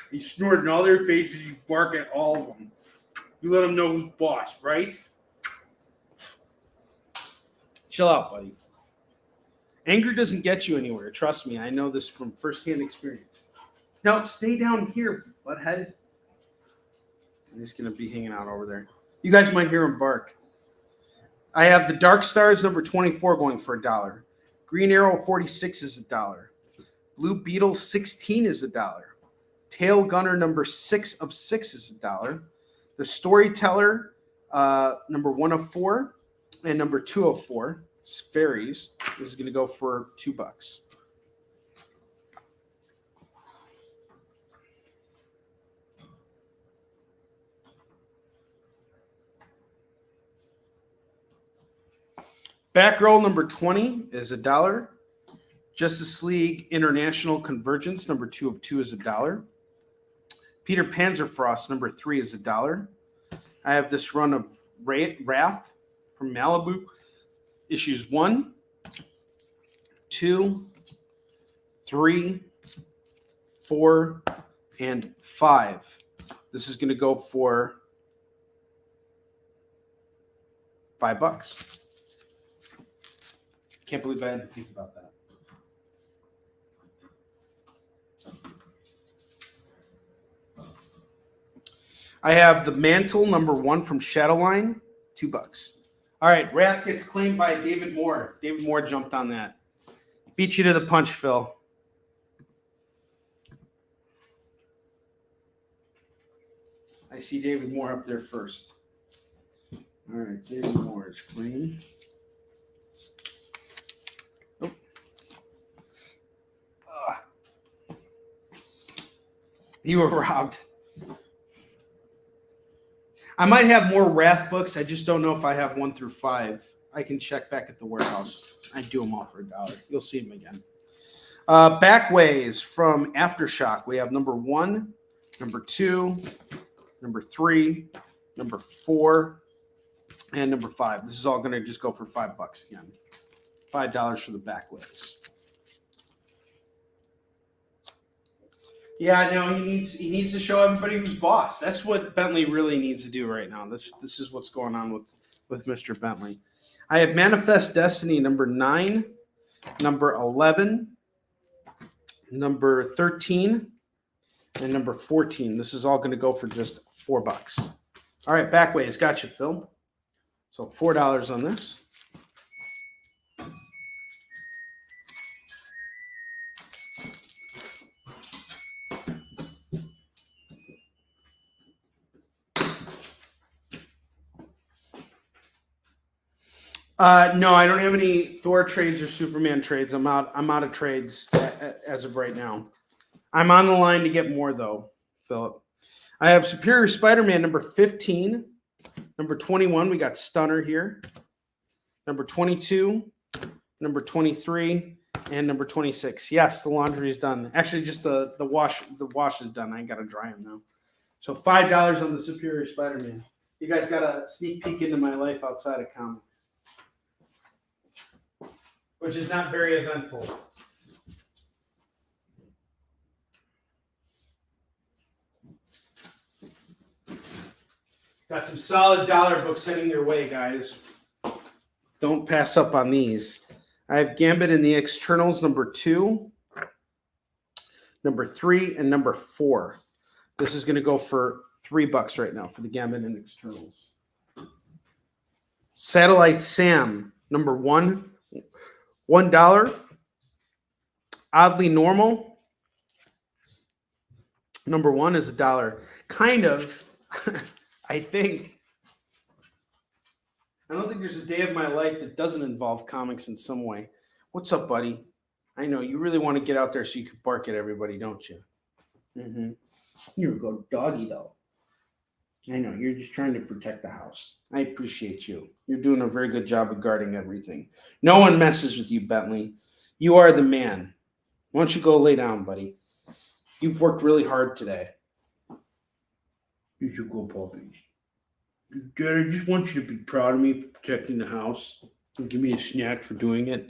You snort in all their faces. You bark at all of them. You let them know who's boss, right? Chill out, buddy. Anger doesn't get you anywhere. Trust me. I know this from firsthand experience. Now, stay down here, butthead. He's going to be hanging out over there. You guys might hear him bark. I have the Dark Stars number 24 going for $1. Green Arrow 46 is $1. Blue Beetle 16 is $1. Tail Gunner number 6 of 6 is $1. The Storyteller number 1 of 4 and number 2 of 4 fairies. This is going to go for $2. Back roll number 20 is $1. Justice League International Convergence number 2 of 2 is $1. Peter Panzerfrost number 3 is $1. I have this run of Wrath from Malibu, issues 1, 2, 3, 4, and 5. This is going to go for $5. Can't believe I had to think about that. I have the Mantle number 1 from Shadowline, $2. All right, Wrath gets claimed by David Moore. David Moore jumped on that. Beat you to the punch, Phil. I see David Moore up there first. All right, David Moore is clean. Oh. You were robbed. I might have more Wrath books. I just don't know if I have 1 through 5. I can check back at the warehouse. I do them all for $1. You'll see them again. Backways from Aftershock. We have number 1, number 2, number 3, number 4, and number 5. This is all going to just go for $5 again. $5 for the backways. Yeah, no, he needs to show everybody who's boss. That's what Bentley really needs to do right now. This is what's going on with Mr. Bentley. I have Manifest Destiny number 9, number 11, number 13, and number 14. This is all going to go for just $4. All right, backways. Gotcha, Phil. So $4 on this. No, I don't have any Thor trades or Superman trades. I'm out of trades as of right now. I'm on the line to get more though, Philip. I have Superior Spider-Man number 15, number 21. We got Stunner here. Number 22, number 23, and number 26. Yes, the laundry is done. Actually, just the wash is done. I ain't got to dry them now. So $5 on the Superior Spider-Man. You guys got a sneak peek into my life outside of comics, which is not very eventful. Got some solid dollar books heading your way, guys. Don't pass up on these. I have Gambit and the Externals number 2, number 3, and number 4. This is going to go for $3 right now for the Gambit and Externals. Satellite Sam number 1, $1. Oddly Normal number 1 is $1. Kind of. I don't think there's a day of my life that doesn't involve comics in some way. What's up, buddy? I know you really want to get out there so you can bark at everybody, don't you? Mm-hmm. You're a good doggy, though. I know, you're just trying to protect the house. I appreciate you. You're doing a very good job of guarding everything. No one messes with you, Bentley. You are the man. Why don't you go lay down, buddy? You've worked really hard today. You should go, puppies. Dad, I just want you to be proud of me for protecting the house and give me a snack for doing it.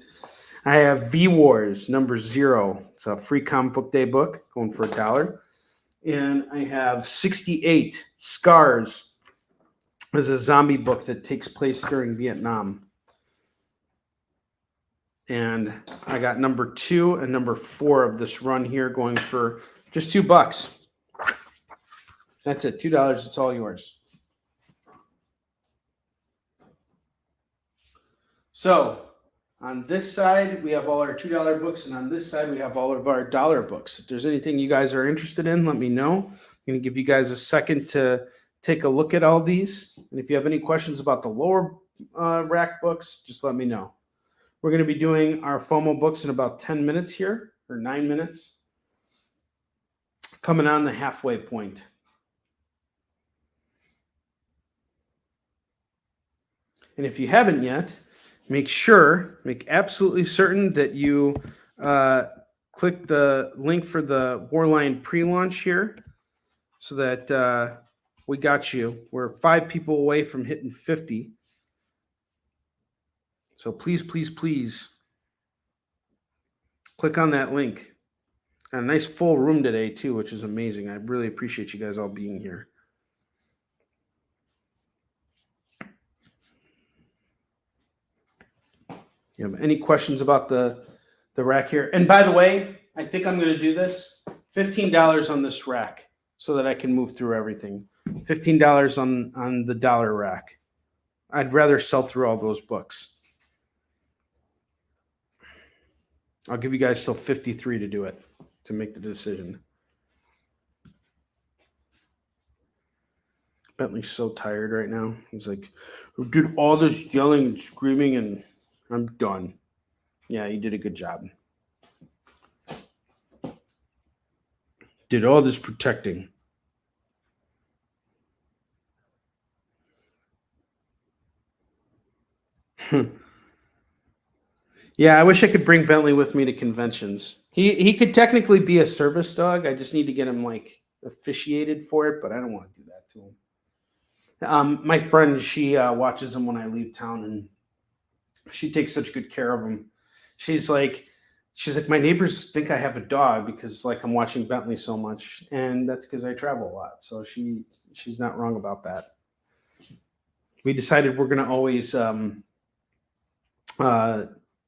I have V-Wars number 0. It's a free comic book day book going for $1. And I have 68 Scars as a zombie book that takes place during Vietnam. And I got number 2 and number 4 of this run here going for just $2. That's it. $2. It's all yours. So On this side, we have all our $2 books, and on this side, we have all of our dollar books. If there's anything you guys are interested in, let me know. I'm going to give you guys a second to take a look at all these. And if you have any questions about the lower rack books, just let me know. We're going to be doing our FOMO books in about 10 minutes here, or 9 minutes. Coming on the halfway point. And if you haven't yet, make absolutely certain that you click the link for the Warline pre-launch here so that we got you. We're 5 people away from hitting 50. So please, please, please click on that link. Got a nice full room today too, which is amazing. I really appreciate you guys all being here. You have any questions about the rack here? And by the way, I think I'm going to do this. $15 on this rack so that I can move through everything. $15 on the dollar rack. I'd rather sell through all those books. I'll give you guys till 53 to do it, to make the decision. Bentley's so tired right now. He's like, I did all this yelling and screaming and I'm done. Yeah, you did a good job. Did all this protecting. Yeah, I wish I could bring Bentley with me to conventions. He could technically be a service dog. I just need to get him like officiated for it, but I don't want to do that to him. My friend, she watches him when I leave town, and she takes such good care of him. She's like, my neighbors think I have a dog because like I'm watching Bentley so much, and that's because I travel a lot. So she's not wrong about that. We decided we're gonna always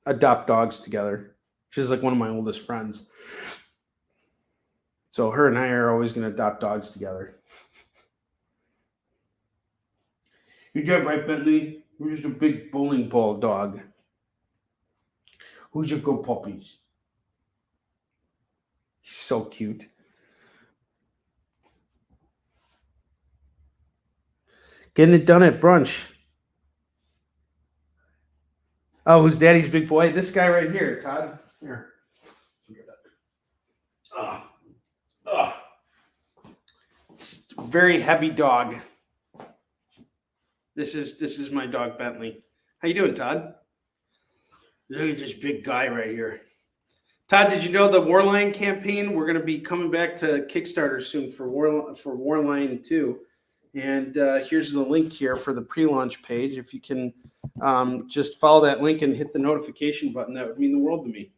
adopt dogs together. She's like one of my oldest friends. So her and I are always going to adopt dogs together. You got right, Bentley. We're just a big bowling ball dog. Who's your go puppies? He's so cute. Getting it done at brunch. Oh, who's Daddy's big boy? This guy right here, Todd. Here. Very heavy dog. This is my dog Bentley. How you doing, Todd? Look at this big guy right here. Todd, did you know the Warline campaign? We're going to be coming back to Kickstarter soon for Warline 2. And here's the link here for the pre-launch page. If you can just follow that link and hit the notification button, that would mean the world to me.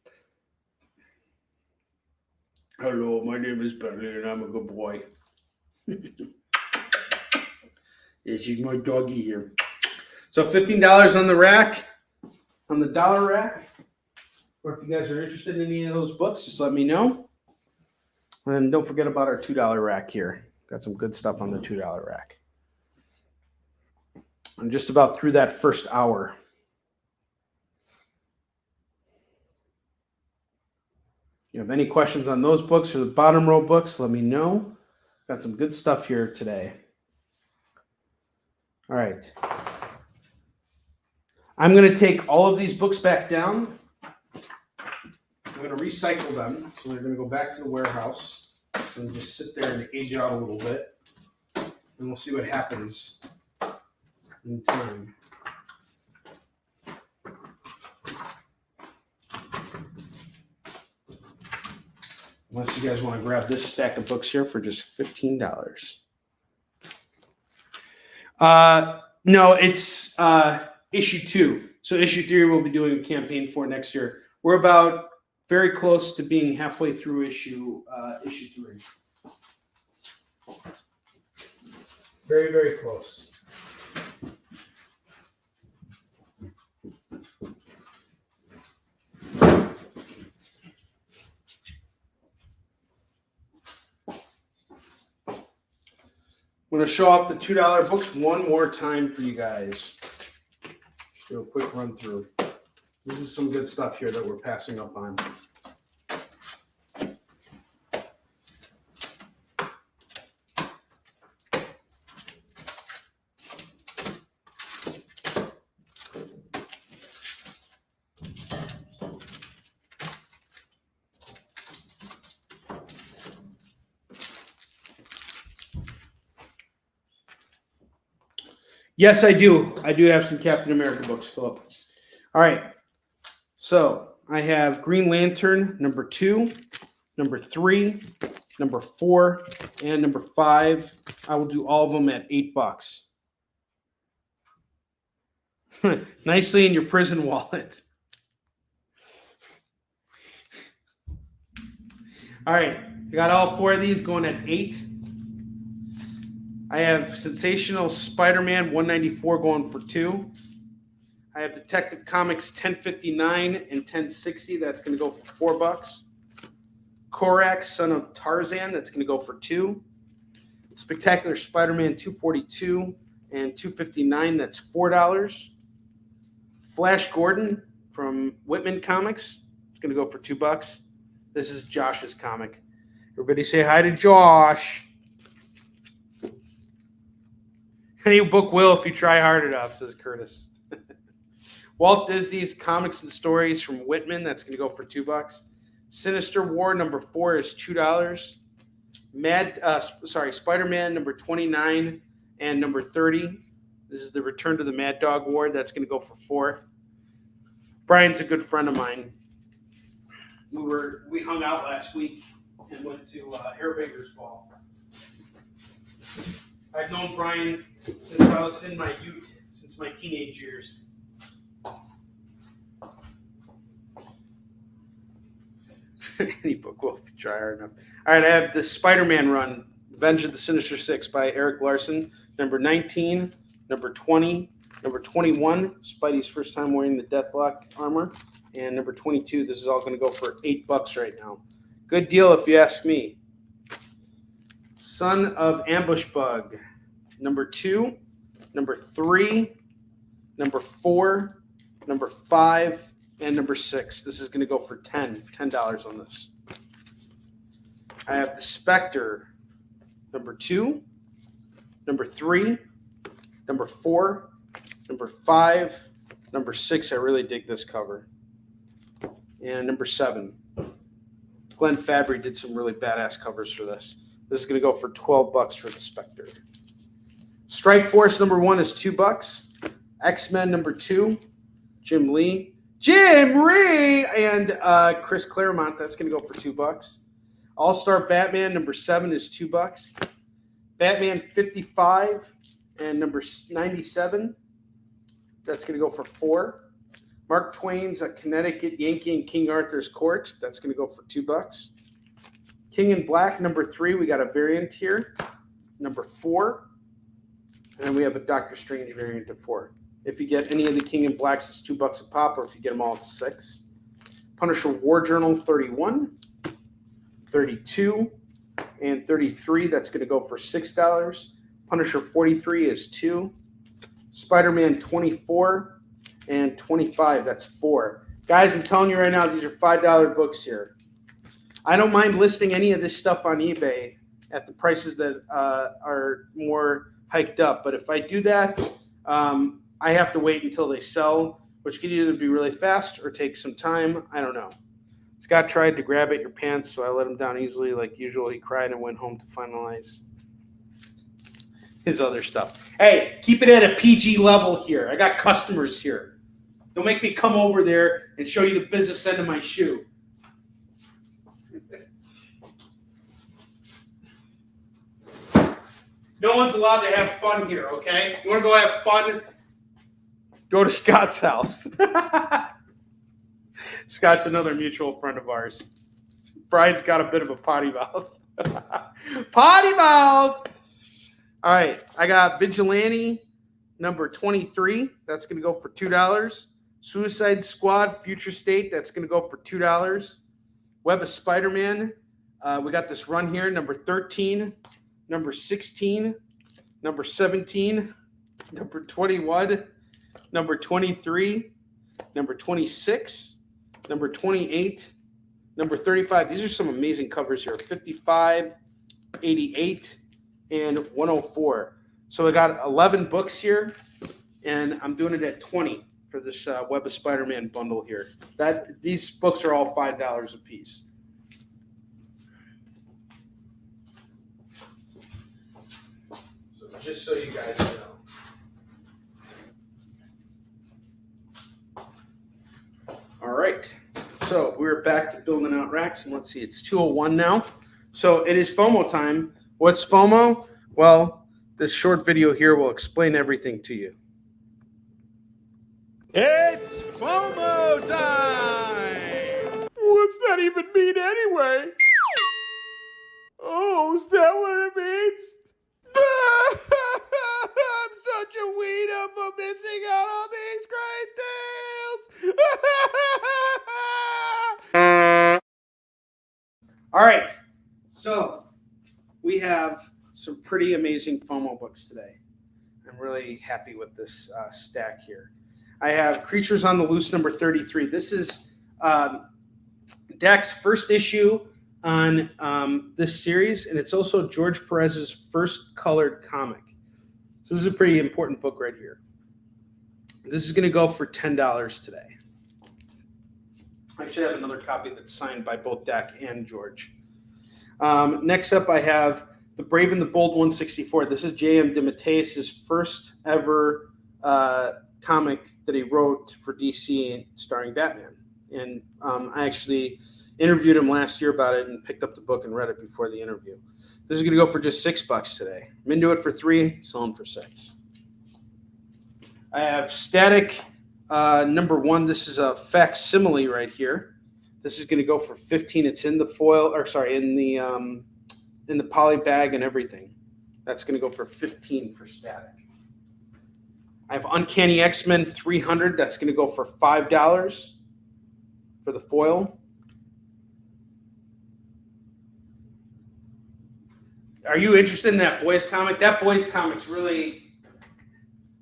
Hello, my name is Bentley, and I'm a good boy. This is my doggy here. So $15 on the rack, on the dollar rack. Or if you guys are interested in any of those books, just let me know. And don't forget about our $2 rack here. Got some good stuff on the $2 rack. I'm just about through that first hour. You have any questions on those books or the bottom row books, let me know. Got some good stuff here today. All right. I'm going to take all of these books back down. I'm going to recycle them. So they're going to go back to the warehouse and just sit there and age out a little bit. And we'll see what happens in time. Unless you guys want to grab this stack of books here for just $15. No, it's issue 2. So issue 3 we'll be doing a campaign for next year. We're about very close to being halfway through issue 3. Very, very close. I'm going to show off the $2 books one more time for you guys. Just do a quick run through. This is some good stuff here that we're passing up on. Yes, I do. I do have some Captain America books, Philip. All right. So I have Green Lantern number 2, number 3, number 4, and number 5. I will do all of them at $8. Nicely in your prison wallet. All right. I got all 4 of these going at $8. I have Sensational Spider-Man 194 going for $2. I have Detective Comics 1059 and 1060. That's going to go for $4. Korak, Son of Tarzan. That's going to go for $2. Spectacular Spider-Man 242 and 259. That's $4. Flash Gordon from Whitman Comics. It's going to go for $2. This is Josh's comic. Everybody say hi to Josh. Any book will if you try hard enough, says Curtis. Walt Disney's Comics and Stories from Whitman. That's going to go for $2. Sinister War number 4 is $2. Spider-Man number 29 and number 30. This is the Return to the Mad Dog Ward. That's going to go for $4. Brian's a good friend of mine. We hung out last week and went to Hairbaker's Ball. I've known Brian since I was in my youth, since my teenage years. Any book will try hard enough. All right, I have the Spider-Man run, Revenge of the Sinister Six by Eric Larson. Number 19, number 20, number 21, Spidey's first time wearing the Deathlock armor, and number 22. This is all going to go for $8 right now. Good deal if you ask me. Son of Ambush Bug, number 2, number 3, number 4, number 5, and number 6. This is going to go for $10 on this. I have the Spectre, number 2, number 3, number 4, number 5, number 6. I really dig this cover. And number 7. Glenn Fabry did some really badass covers for this. This is going to go for $12 for the Spectre. Strike Force number 1 is $2. X-Men number 2, Jim Lee, and Chris Claremont. That's going to go for $2. All-Star Batman number 7 is $2. Batman 55 and number 97. That's going to go for $4. Mark Twain's A Connecticut Yankee in King Arthur's Court. That's going to go for $2. King in Black number 3. We got a variant here. Number 4. And then we have a Doctor Strange variant of 4. If you get any of the King in Blacks, it's $2 a pop, or if you get them all, it's $6. Punisher War Journal 31, 32, and 33. That's going to go for $6. Punisher 43 is $2. Spider-Man 24 and 25. That's $4. Guys, I'm telling you right now, these are $5 books here. I don't mind listing any of this stuff on eBay at the prices that are more hiked up. But if I do that, I have to wait until they sell, which could either be really fast or take some time. I don't know. Scott tried to grab at your pants, so I let him down easily. Like usual, he cried and went home to finalize his other stuff. Hey, keep it at a PG level here. I got customers here. Don't make me come over there and show you the business end of my shoe. No one's allowed to have fun here, okay? You want to go have fun? Go to Scott's house. Scott's another mutual friend of ours. Brian's got a bit of a potty mouth. Potty mouth! All right, I got Vigilante number 23. That's going to go for $2. Suicide Squad Future State. That's going to go for $2. Web of Spider-Man. We got this run here, number 13, number 16, number 17, number 21, number 23, number 26, number 28, number 35. These are some amazing covers here. 55, 88, and 104. So I got 11 books here, and I'm doing it at 20 for this Web of Spider-Man bundle here. These books are all $5 a piece. So just so you guys know. All right, so we're back to building out racks, and let's see, it's 2:01 now. So it is FOMO time. What's FOMO? Well, this short video here will explain everything to you. It's FOMO time! What's that even mean anyway? Oh, is that what it means? I'm such a weirdo for missing out on these great deals! All right, so we have some pretty amazing FOMO books today. I'm really happy with this stack here. I have Creatures on the Loose number 33. This is Dak's first issue on this series, and it's also George Perez's first colored comic. So this is a pretty important book right here. This is going to go for $10 today. I should have another copy that's signed by both Dak and George. Next up, I have The Brave and the Bold 164. This is J.M. DeMatteis' first ever comic that he wrote for DC starring Batman. And I actually interviewed him last year about it and picked up the book and read it before the interview. This is going to go for just $6 today. I'm into it for $3, selling for $6. I have Static number 1. This is a facsimile right here. This is going to go for $15. It's in the foil, or sorry, in the poly bag and everything. That's going to go for $15 for Static. I have Uncanny X-Men 300. That's going to go for $5 for the foil. Are you interested in that Boys comic? That Boys comic's really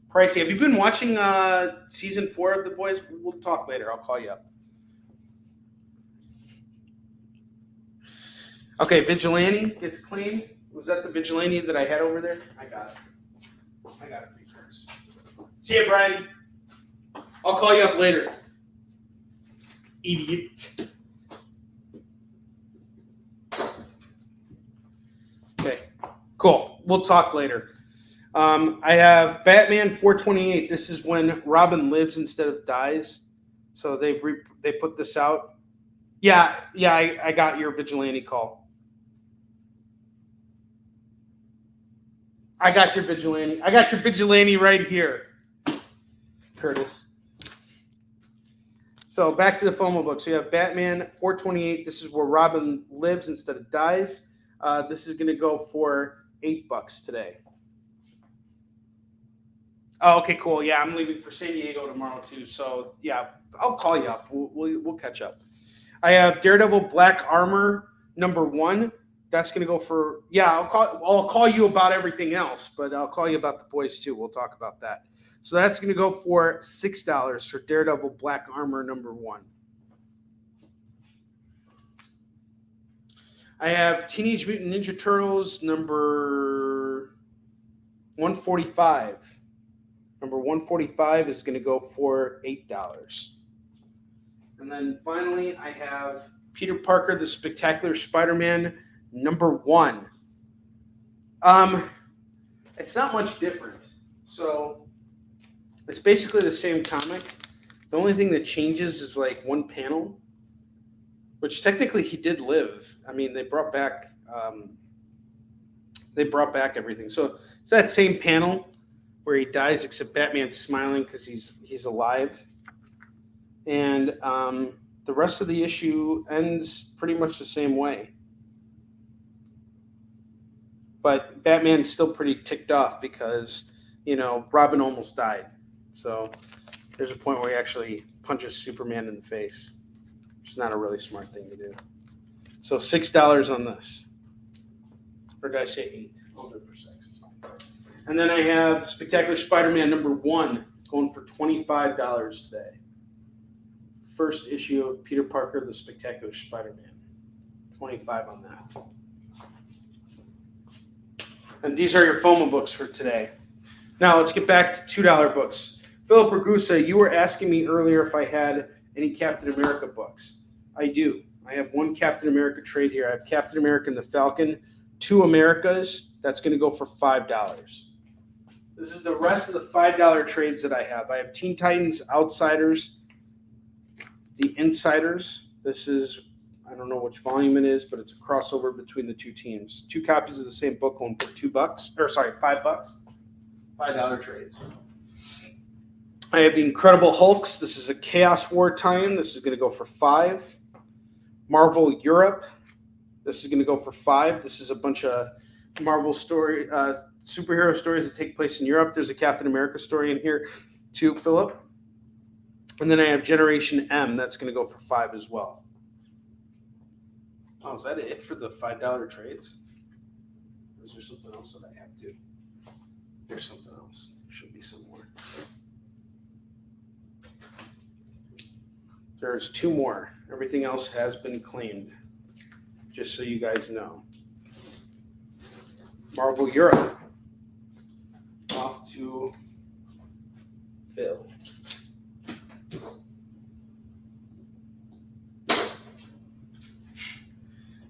pricey. Have you been watching season 4 of The Boys? We'll talk later. I'll call you up. Okay, Vigilante gets clean. Was that the Vigilante that I had over there? I got it. I got it for you guys. See you, Brian. I'll call you up later. Idiot. Okay, cool. We'll talk later. I have Batman 428. This is when Robin lives instead of dies. So they put this out. Yeah, I got your Vigilante call. I got your Vigilante. I got your Vigilante right here, Curtis. So back to the FOMO book. So you have Batman 428. This is where Robin lives instead of dies. This is going to go for $8 today. Oh, okay, cool. Yeah, I'm leaving for San Diego tomorrow too. So yeah, I'll call you up. We'll catch up. I have Daredevil Black Armor number 1. That's going to go for, yeah, I'll call you about everything else, but I'll call you about the Boys too. We'll talk about that. So that's going to go for $6 for Daredevil Black Armor number 1. I have Teenage Mutant Ninja Turtles number 145. Number 145 is going to go for $8. And then finally, I have Peter Parker, the Spectacular Spider-Man number 1. It's not much different. So it's basically the same comic. The only thing that changes is like one panel, which technically he did live. I mean, they brought back everything. So it's that same panel where he dies, except Batman's smiling because he's alive. And the rest of the issue ends pretty much the same way. But Batman's still pretty ticked off because, Robin almost died. So there's a point where he actually punches Superman in the face, which is not a really smart thing to do. So $6 on this. Or did I say 8? I'll do it for 6. It's fine. And then I have Spectacular Spider-Man number 1 going for $25 today. first issue of Peter Parker, the Spectacular Spider-Man. 25 on that. And these are your FOMO books for today. Now let's get back to $2 books. Philip Ragusa, you were asking me earlier if I had any Captain America books. I do. I have one Captain America trade here. I have Captain America and the Falcon, 2 Americas. That's going to go for $5. This is the rest of the $5 trades that I have. I have Teen Titans Outsiders, the Insiders. This is, I don't know which volume it is, but it's a crossover between the two teams. 2 copies of the same book going for $5. $5 trades. I have the Incredible Hulks. This is a Chaos War tie-in. This is going to go for $5. Marvel Europe. This is going to go for $5. This is a bunch of Marvel superhero stories that take place in Europe. There's a Captain America story in here too, Philip. And then I have Generation M. That's going to go for $5 as well. Oh, is that it for the $5 trades? Or is there something else that I have too? There's something else. There should be some more. There's 2 more. Everything else has been claimed, just so you guys know. Marvel Europe. Off to Phil.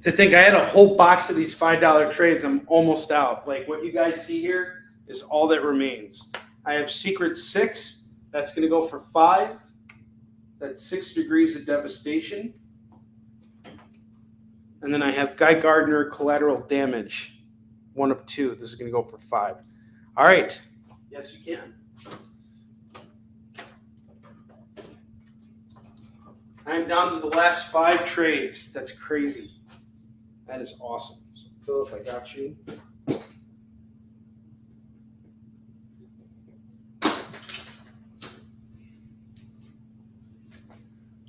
To think I had a whole box of these $5 trades, I'm almost out. Like what you guys see here is all that remains. I have Secret 6. That's going to go for $5. That's 6 Degrees of Devastation. And then I have Guy Gardner, Collateral Damage, 1 of 2. This is going to go for $5. All right. Yes, you can. I'm down to the last 5 trades. That's crazy. That is awesome. So, Philip, I got you.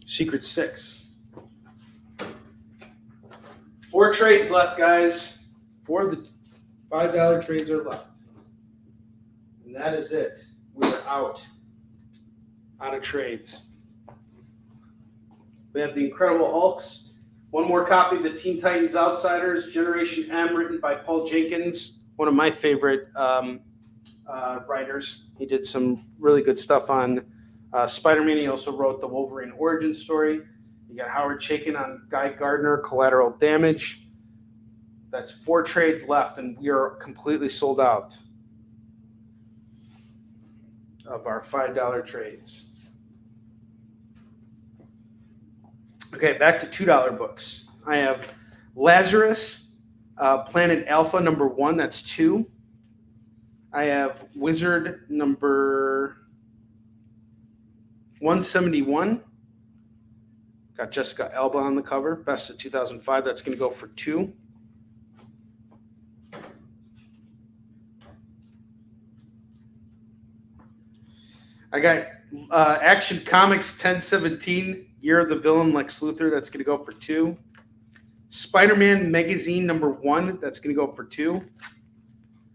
Secret 6. 4 trades left, guys. 4 of the $5 trades are left. And that is it. We're out of trades. We have the Incredible Hulks. 1 more copy of the Teen Titans Outsiders, Generation M, written by Paul Jenkins, one of my favorite writers. He did some really good stuff on Spider-Man. He also wrote the Wolverine origin story. You got Howard Chaykin on Guy Gardner, Collateral Damage. That's 4 trades left, and we are completely sold out of our $5 trades. Okay, back to $2 books. I have Lazarus, Planet Alpha number 1. That's 2. I have Wizard number 171. Got Jessica Alba on the cover. Best of 2005. That's going to go for 2. I got Action Comics 1017, Year of the Villain, Lex Luthor. That's going to go for 2. Spider-Man Magazine number 1. That's going to go for 2.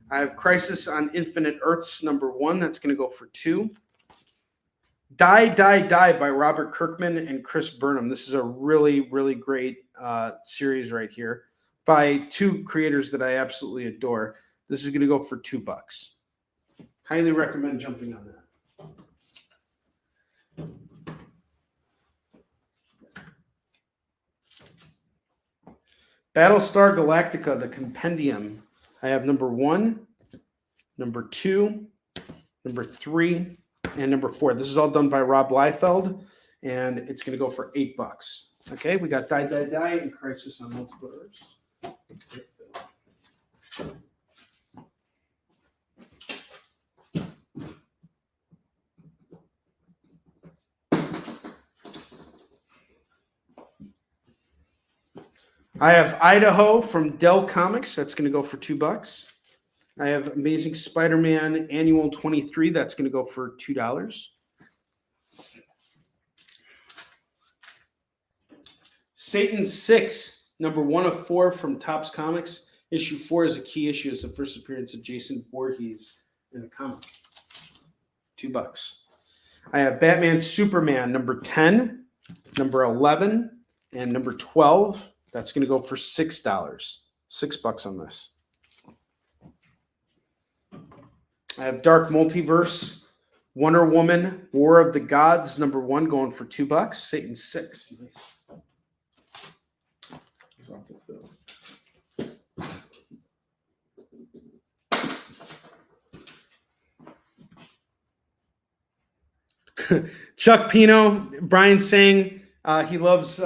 I have Crisis on Infinite Earths number 1. That's going to go for 2. Die, Die, Die by Robert Kirkman and Chris Burnham. This is a really, really great series right here by 2 creators that I absolutely adore. This is going to go for $2. Highly recommend jumping on that. Battlestar Galactica, the Compendium. I have number 1, number 2, number 3, and number 4. This is all done by Rob Liefeld, and it's going to go for $8. Okay, we got Die, Die, Die and Crisis on Multiple Earths. I have Idaho from Dell Comics. That's going to go for $2. I have Amazing Spider-Man Annual 23. That's going to go for $2. Satan 6, number 1 of 4 from Topps Comics. Issue 4 is a key issue. It's the first appearance of Jason Voorhees in a comic. $2. I have Batman Superman number 10. number 11, and number 12. That's going to go for $6. $6 on this. I have Dark Multiverse, Wonder Woman, War of the Gods, number 1, going for $2. Satan 6. Nice. Chuck Pino, Brian saying he loves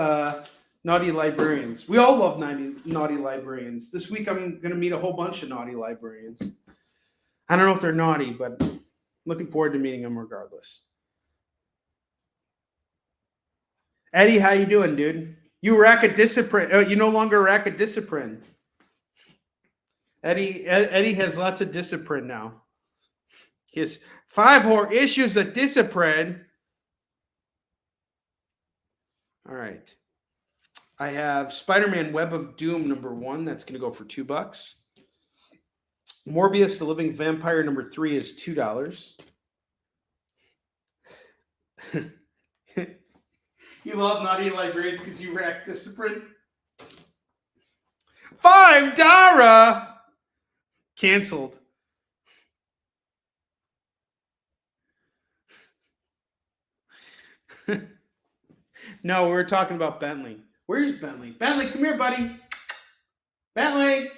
naughty librarians. We all love naughty librarians. This week I'm going to meet a whole bunch of naughty librarians. I don't know if they're naughty, but looking forward to meeting them regardless. Eddie, how you doing, dude? You rack a discipline. You no longer rack a discipline. Eddie has lots of discipline now. He has 5 more issues of discipline. All right. I have Spider-Man Web of Doom number 1. That's going to go for $2. Morbius the Living Vampire number 3 is $2. You love naughty librarians because you rack discipline. $5 canceled. No, we were talking about Bentley. Where's Bentley? Bentley, come here, buddy. Bentley.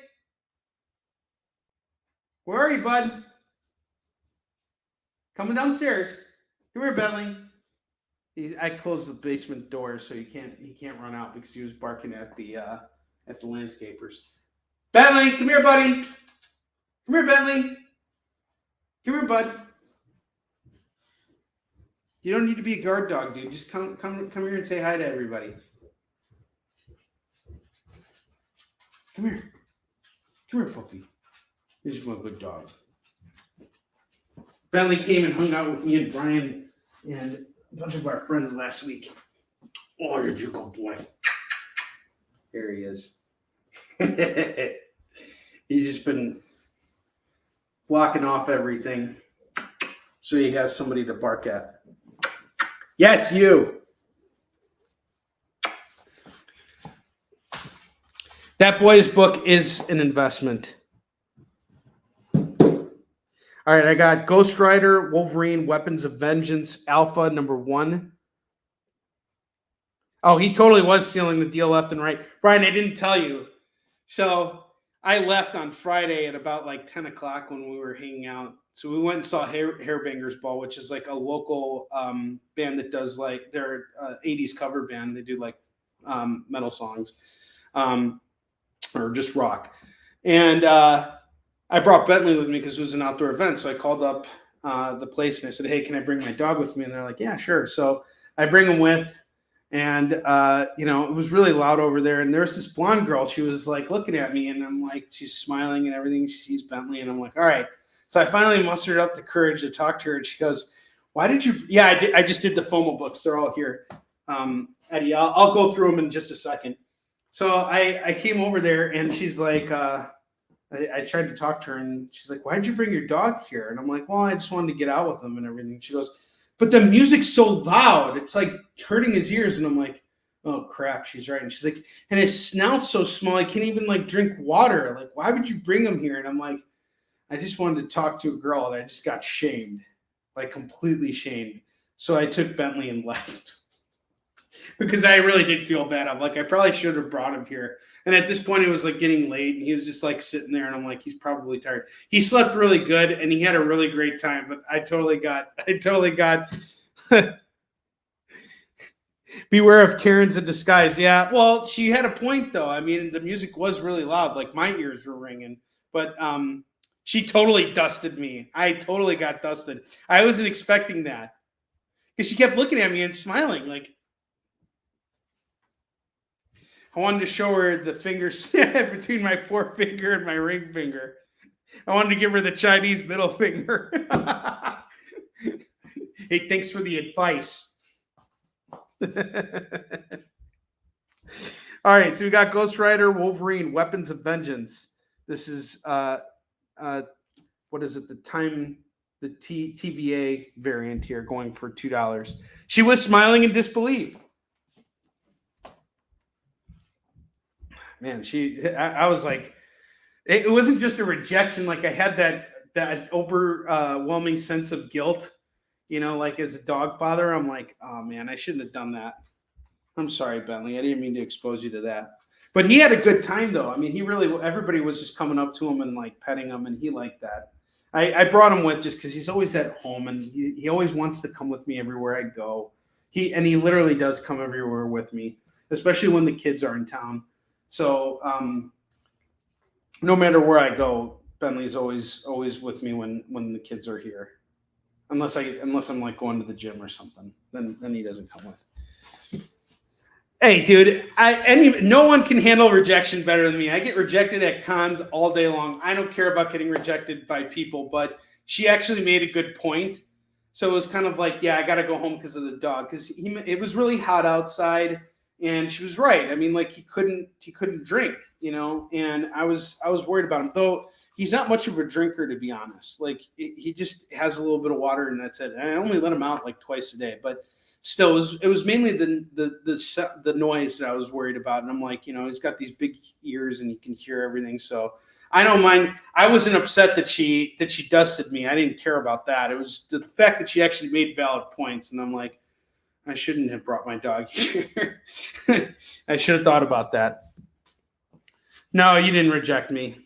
Where are you, bud? Coming downstairs. Come here, Bentley. I closed the basement door so he can't run out because he was barking at the landscapers. Bentley, come here, buddy. Come here, Bentley. Come here, bud. You don't need to be a guard dog, dude. Just come here and say hi to everybody. Come here. Come here, puppy. This is my good dog. Bentley came and hung out with me and Brian and a bunch of our friends last week. Oh, you're a good boy. There he is. He's just been blocking off everything so he has somebody to bark at. Yes, you. That boy's book is an investment. All right, I got Ghost Rider, Wolverine, Weapons of Vengeance, Alpha number 1. Oh, he totally was stealing the deal left and right. Brian, I didn't tell you. So I left on Friday at about like 10 o'clock when we were hanging out. So we went and saw Hairbangers Ball, which is like a local band that does like their 80s cover band. They do like metal songs or just rock. And I brought Bentley with me because it was an outdoor event. So I called up the place and I said, hey, can I bring my dog with me? And they're like, yeah, sure. So I bring him with. And, it was really loud over there. And there's this blonde girl. She was like looking at me and I'm like, she's smiling and everything. She sees Bentley and I'm like, all right. So I finally mustered up the courage to talk to her. And she goes, why did you? Yeah, I just did the FOMO books. They're all here. Eddie, I'll go through them in just a second. So I came over there and she's like, I tried to talk to her and she's like, why'd you bring your dog here? And I'm like, well, I just wanted to get out with him and everything. She goes, but the music's so loud. It's like hurting his ears. And I'm like, oh crap, she's right. And she's like, and his snout's so small, he can't even like drink water. Like, why would you bring him here? And I'm like, I just wanted to talk to a girl and I just got shamed, like completely shamed. So I took Bentley and left because I really did feel bad. I'm like, I probably should have brought him here. And at this point, it was like getting late and he was just like sitting there. And I'm like, he's probably tired. He slept really good and he had a really great time. But I totally got beware of Karens in disguise. Yeah. Well, she had a point though. I mean, the music was really loud. Like my ears were ringing, but she totally dusted me. I totally got dusted. I wasn't expecting that because she kept looking at me and smiling. Like, I wanted to show her the fingers between my forefinger and my ring finger. I wanted to give her the Chinese middle finger. Hey, thanks for the advice. All right, so we got Ghost Rider, Wolverine, Weapons of Vengeance. This is what is it? The TVA variant here, going for $2. She was smiling in disbelief. man, I was like, it wasn't just a rejection. Like I had that overwhelming sense of guilt, like as a dog father, I'm like, oh man, I shouldn't have done that. I'm sorry, Bentley. I didn't mean to expose you to that. But he had a good time though. I mean, everybody was just coming up to him and like petting him, and he liked that. I brought him with just because he's always at home, and he always wants to come with me everywhere I go. He literally does come everywhere with me, especially when the kids are in town. So no matter where I go, Bentley's always with me when the kids are here. Unless I'm like going to the gym or something, then he doesn't come with. Hey, dude, no one can handle rejection better than me. I get rejected at cons all day long. I don't care about getting rejected by people, but she actually made a good point. So it was kind of like, yeah, I got to go home because of the dog, because it was really hot outside, and she was right. I mean, like he couldn't drink, and I was worried about him, though. He's not much of a drinker, to be honest. Like he just has a little bit of water and that's it. And I only let him out like twice a day, but still, it was mainly the noise that I was worried about. And I'm like, he's got these big ears and he can hear everything. So I don't mind. I wasn't upset that she dusted me. I didn't care about that. It was the fact that she actually made valid points. And I'm like, I shouldn't have brought my dog here. I should have thought about that. No, you didn't reject me.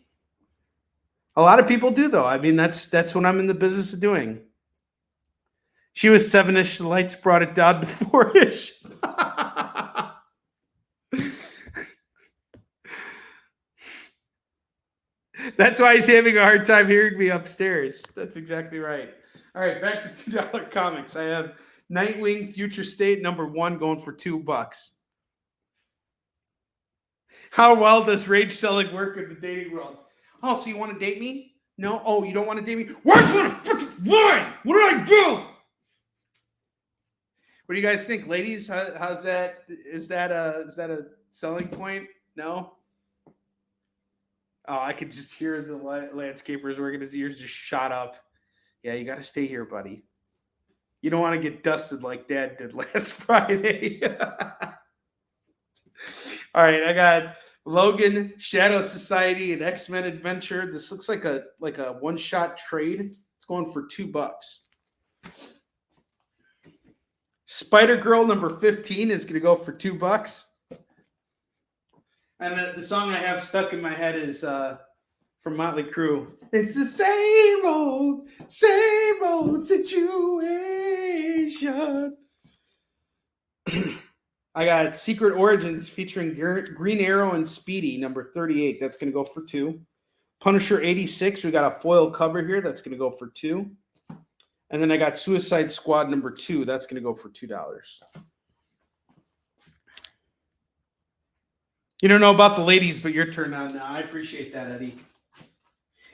A lot of people do, though. I mean, that's what I'm in the business of doing. She was 7-ish. The lights brought it down to 4-ish. That's why he's having a hard time hearing me upstairs. That's exactly right. All right, back to $2 comics. I have Nightwing Future State #1 going for $2. How well does rage selling work in the dating world? Oh, so you want to date me? No? Oh, you don't want to date me? Why? What did I do? What do you guys think, ladies? How's that? Is that a selling point? No? Oh, I could just hear the landscaper's working. His ears just shot up. Yeah, you got to stay here, buddy. You don't want to get dusted like Dad did last Friday. All right, I got Logan, Shadow Society, and X-Men Adventure. This looks like a one-shot trade. It's going for $2. Spider-Girl #15 is going to go for $2. And the song I have stuck in my head is from Motley Crue. It's the same old situation. I got Secret Origins featuring Green Arrow and Speedy #38. That's going to go for $2. Punisher 86. We got a foil cover here. That's going to go for $2. And then I got Suicide Squad #2. That's going to go for $2. You don't know about the ladies, but your turn on now. I appreciate that, Eddie.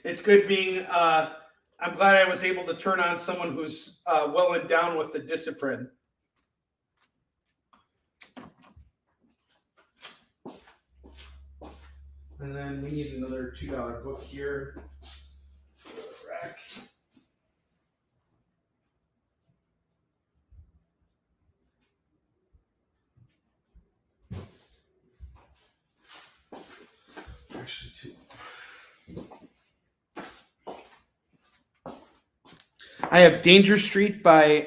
It's good being. I'm glad I was able to turn on someone who's well and down with the discipline. And then we need another $2 book here. Rack. Actually, 2. I have Danger Street by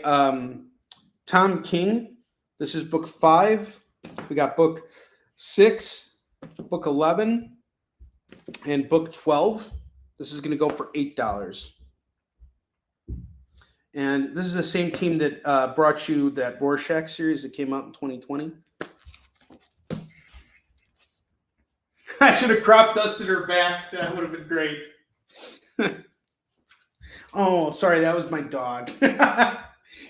Tom King. This is book 5. We got book 6, book 11, and book 12. This is going to go for $8. And this is the same team that brought you that Rorschach series that came out in 2020. I should have crop dusted her back. That would have been great. Oh, sorry. That was my dog.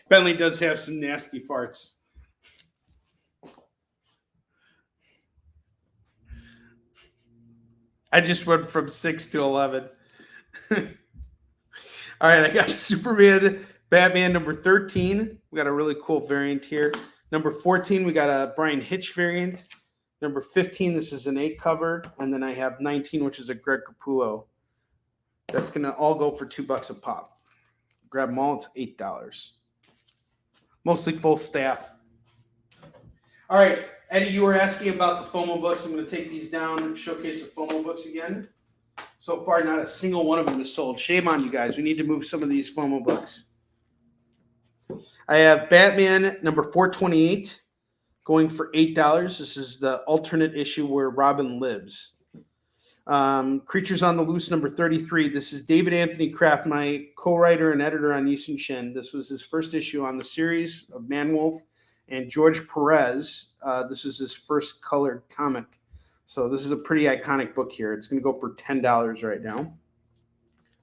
Bentley does have some nasty farts. I just went from 6 to 11. All right, I got Superman, Batman #13. We got a really cool variant here. #14, we got a Brian Hitch variant. #15, this is an 8 cover. And then I have 19, which is a Greg Capullo. That's going to all go for $2 a pop. Grab them all, it's $8. Mostly full staff. All right, Eddie, you were asking about the FOMO books. I'm going to take these down and showcase the FOMO books again. So far, not a single one of them is sold. Shame on you guys. We need to move some of these FOMO books. I have Batman number 428 going for $8. This is the alternate issue where Robin lives. Creatures on the Loose number 33. This is David Anthony Kraft, my co-writer and editor on Yisung Shen. This was his first issue on the series of Man-Wolf. And George Perez, this is his first colored comic. So this is a pretty iconic book here. It's going to go for $10 right now.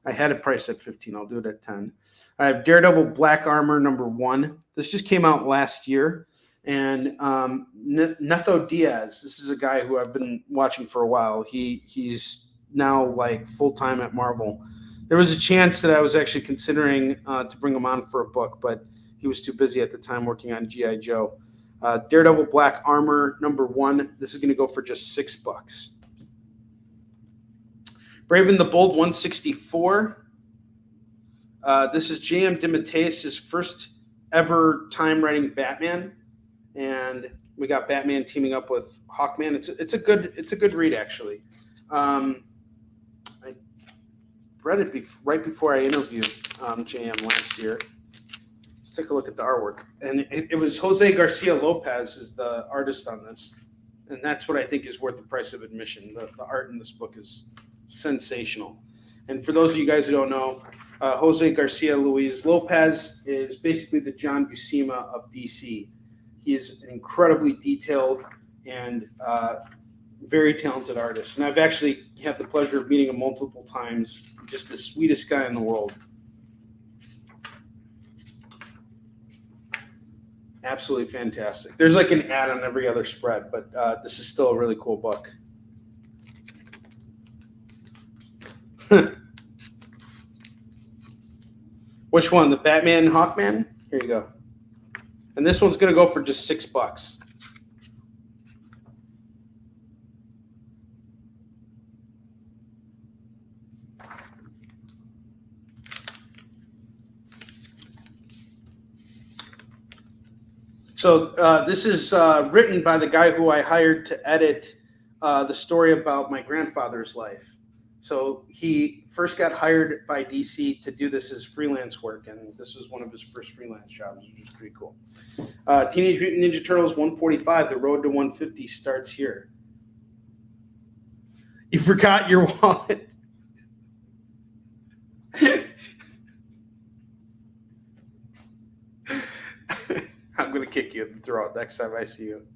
I had it priced at $15. I'll do it at $10. I have Daredevil Black Armor number 1. This just came out last year. And Neto Diaz, this is a guy who I've been watching for a while. He's now like full-time at Marvel. There was a chance that I was actually considering to bring him on for a book, but he was too busy at the time working on G.I. Joe. Daredevil Black Armor number 1. This is going to go for just $6. Brave and the Bold 164. This is J.M. DeMatteis' first ever time writing Batman, and we got Batman teaming up with Hawkman. It's a good read actually. I read it right before I interviewed J.M. last year. Take a look at the artwork, and it was Jose Garcia Lopez is the artist on this, and that's what I think is worth the price of admission. The art in this book is sensational. And for those of you guys who don't know, Jose Garcia Luis Lopez is basically the John Buscema of DC. He is an incredibly detailed and very talented artist, and I've actually had the pleasure of meeting him multiple times. Just the sweetest guy in the world. Absolutely fantastic. There's like an ad on every other spread, but this is still a really cool book. Which one? The Batman and Hawkman? Here you go. And this one's going to go for just $6. So this is written by the guy who I hired to edit the story about my grandfather's life. So he first got hired by DC to do this as freelance work, and this was one of his first freelance jobs, which is pretty cool. Teenage Mutant Ninja Turtles 145, The Road to 150 starts here. You forgot your wallet. I'm going to kick you in the throat next time I see you.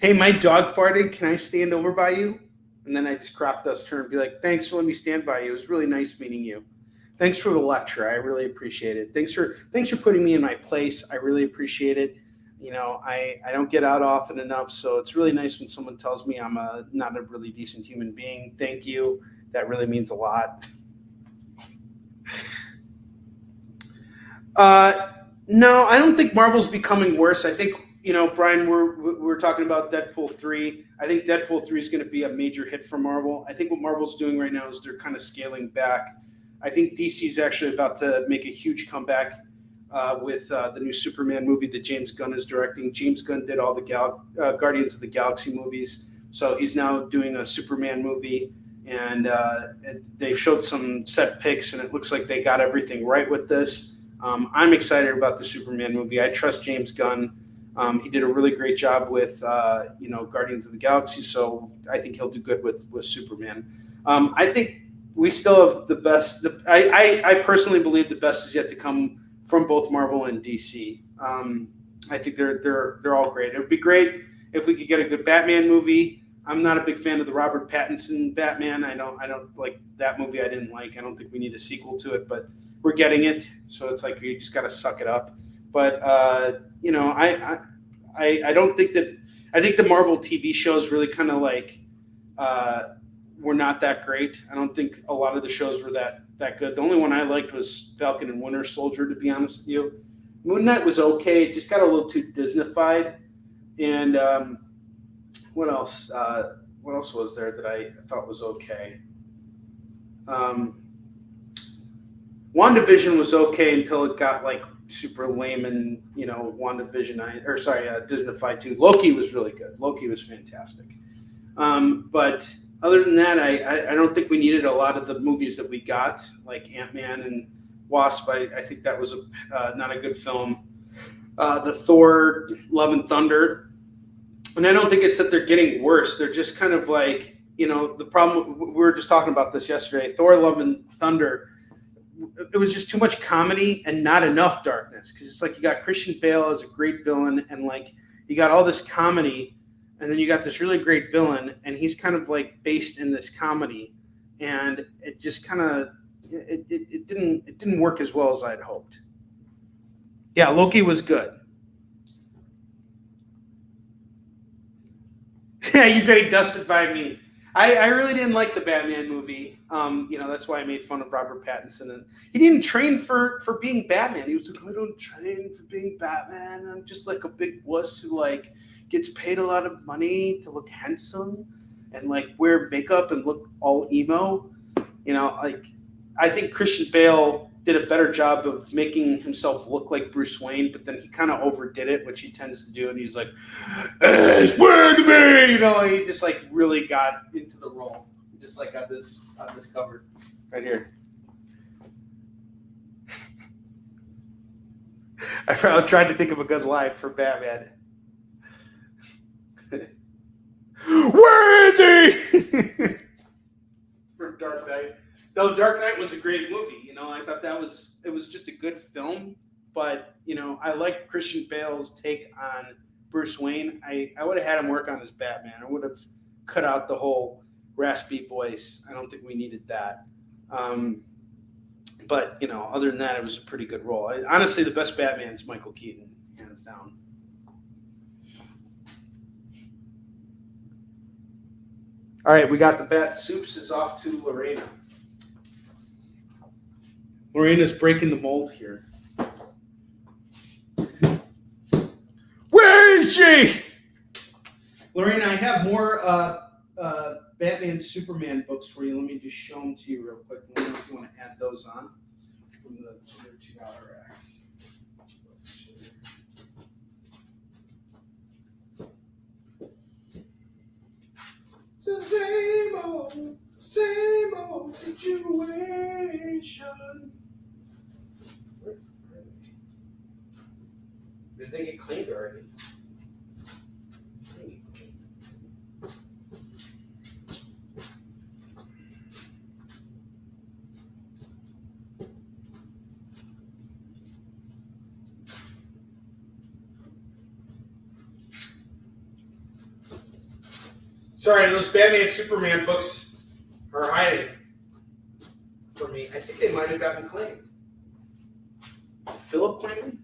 Hey, my dog farted. Can I stand over by you? And then I just crop dust her and be like, thanks for letting me stand by you. It was really nice meeting you. Thanks for the lecture. I really appreciate it. Thanks for putting me in my place. I really appreciate it. You know, I don't get out often enough, so it's really nice when someone tells me I'm not a really decent human being. Thank you. That really means a lot. No, I don't think Marvel's becoming worse. I think, you know, Brian, we're talking about Deadpool 3. I think Deadpool 3 is going to be a major hit for Marvel. I think what Marvel's doing right now is they're kind of scaling back. I think DC's actually about to make a huge comeback with the new Superman movie that James Gunn is directing. James Gunn did all the Guardians of the Galaxy movies, so he's now doing a Superman movie, and they showed some set pics, and it looks like they got everything right with this. I'm excited about the Superman movie. I trust James Gunn. He did a really great job with, Guardians of the Galaxy, so I think he'll do good with Superman. I think we still have the best. I personally believe the best is yet to come from both Marvel and DC. I think they're all great. It would be great if we could get a good Batman movie. I'm not a big fan of the Robert Pattinson Batman. I don't like that movie. I didn't like. I don't think we need a sequel to it, but we're getting it, so it's like you just got to suck it up. But I don't think that. I think the Marvel TV shows really kind of like were not that great. I don't think a lot of the shows were that good. The only one I liked was Falcon and Winter Soldier, to be honest with you. Moon Knight was okay. It just got a little too Disney-fied. And what else? What else was there that I thought was okay? WandaVision was okay until it got like super lame and WandaVision. Disneyfied too. Loki was really good. Loki was fantastic. But other than that, I don't think we needed a lot of the movies that we got, like Ant-Man and Wasp. I think that was not a good film. The Thor, Love and Thunder. And I don't think it's that they're getting worse. They're just kind of like, the problem, we were just talking about this yesterday, Thor, Love and Thunder, it was just too much comedy and not enough darkness. Because it's like you got Christian Bale as a great villain, and like you got all this comedy, and then you got this really great villain, and he's kind of like based in this comedy. And it just kind of, it didn't work as well as I'd hoped. Yeah, Loki was good. Yeah, you're getting dusted by me. I really didn't like the Batman movie. That's why I made fun of Robert Pattinson. And he didn't train for being Batman. He was like, I don't train for being Batman. I'm just like a big wuss who like gets paid a lot of money to look handsome and like wear makeup and look all emo. I think Christian Bale did a better job of making himself look like Bruce Wayne, but then he kind of overdid it, which he tends to do, and he's like, "It's weird to me," he just like really got into the role, just like on this cover right here. I tried to think of a good line for Batman. Where is he? For Dark Knight. Though Dark Knight was a great movie, I thought it was just a good film, but I like Christian Bale's take on Bruce Wayne. I would have had him work on his Batman. I would have cut out the whole raspy voice. I don't think we needed that. But other than that, it was a pretty good role. Honestly, the best Batman's Michael Keaton, hands down. All right, we got the Bat Soups is off to Lorena. Lorena's breaking the mold here. Where is she? Lorena, I have more Batman Superman books for you. Let me just show them to you real quick. Let me know if you want to add those on from the $2 rack. It's the same old situation. Did they get cleaned already? Sorry, those Batman Superman books are hiding for me. I think they might have gotten claimed. Philip claimed them?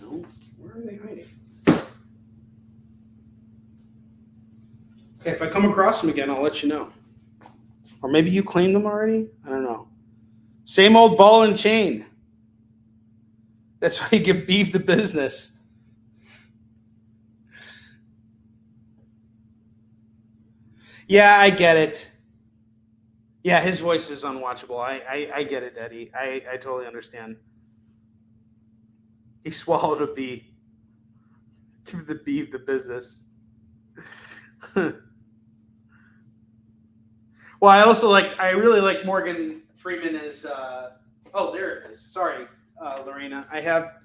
No. Where are they hiding? Okay, if I come across them again, I'll let you know. Or maybe you claimed them already? I don't know. Same old ball and chain. That's why you give Beef the business. Yeah, I get it. Yeah, his voice is unwatchable. I get it, Eddie. I totally understand. He swallowed a bee. Give the Beef the business. Well, I really like Morgan Freeman as, there it is. Sorry, Lorena. I have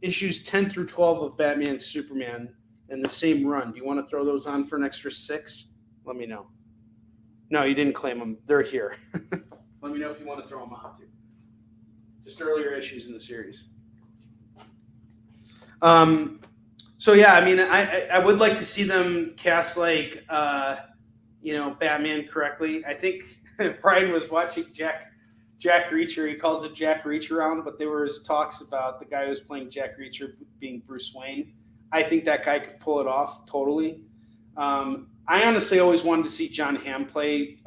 issues 10 through 12 of Batman Superman in the same run. Do you want to throw those on for an extra 6? Let me know. No, you didn't claim them. They're here. Let me know if you want to throw them on too. Just earlier issues in the series. So yeah, I mean, I would like to see them cast Batman correctly. I think Brian was watching Jack Reacher. He calls it Jack Reacher-ound, but there was talks about the guy who was playing Jack Reacher being Bruce Wayne. I think that guy could pull it off totally. I honestly always wanted to see John Hamm play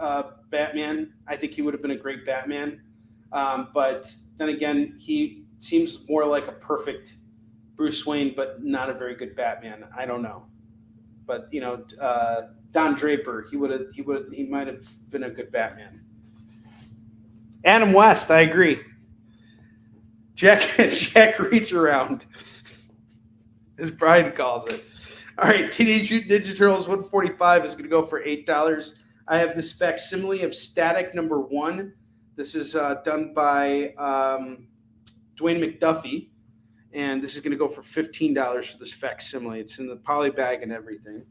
Batman. I think he would have been a great Batman. But then again, he seems more like a perfect Bruce Wayne, but not a very good Batman. I don't know. But Don Draper, he might have been a good Batman. Adam West, I agree. Jack reach around, as Brian calls it. All right, Teenage Mutant Ninja Turtles 145 is going to go for $8. I have this facsimile of Static #1. This is done by Dwayne McDuffie, and this is going to go for $15 for this facsimile. It's in the poly bag and everything.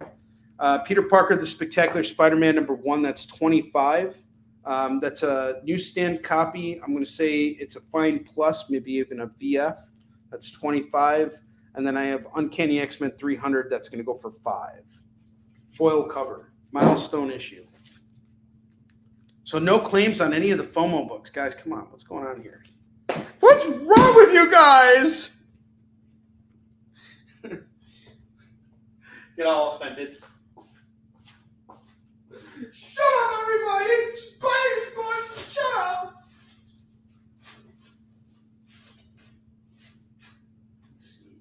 Peter Parker, the Spectacular Spider-Man #1, that's $25. That's a newsstand copy. I'm going to say it's a fine plus, maybe even a VF. That's $25. And then I have Uncanny X-Men 300. That's going to go for $5. Foil cover. Milestone issue. So no claims on any of the FOMO books. Guys, come on. What's going on here? What's wrong with you guys? Get all offended. Shut up, everybody! Spider's butt! Shut up! Let's see.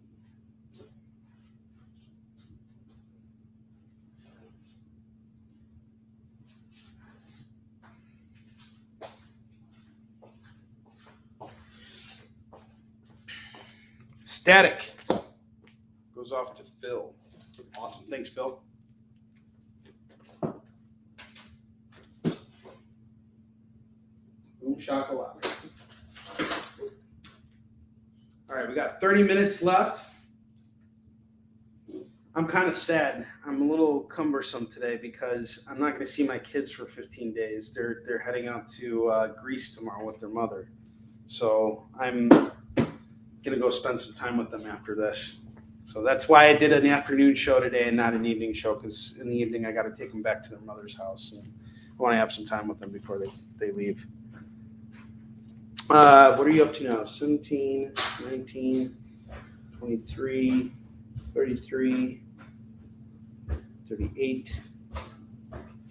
Static goes off to Phil. Awesome. Thanks, Phil. Boom shakalaka. All right, we got 30 minutes left. I'm kind of sad. I'm a little cumbersome today because I'm not going to see my kids for 15 days. They're heading out to Greece tomorrow with their mother. So I'm going to go spend some time with them after this. So that's why I did an afternoon show today and not an evening show, because in the evening I got to take them back to their mother's house. And I want to have some time with them before they leave. What are you up to now? 17, 19, 23, 33, 38,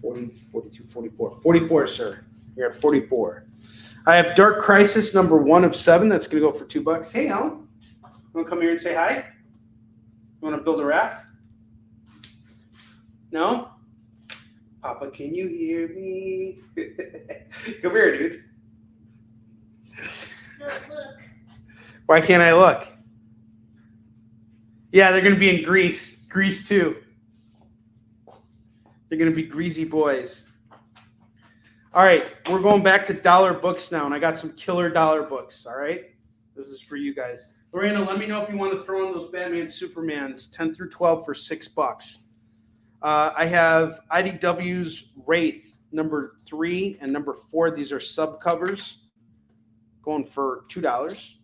40, 42, 44. 44, sir. You're at 44. I have Dark Crisis #1 of 7. That's going to go for $2. Hey, Al. You want to come here and say hi? You want to build a raft? No? Papa, can you hear me? Come here, dude. Don't look. Why can't I look? Yeah, they're going to be in Greece. Greece, too. They're going to be greasy boys. All right, we're going back to dollar books now, and I got some killer dollar books, all right? This is for you guys. Lorena, let me know if you want to throw in those Batman Supermans 10 through 12 for $6. I have IDW's Wraith #3 and #4. These are sub covers, going for $2.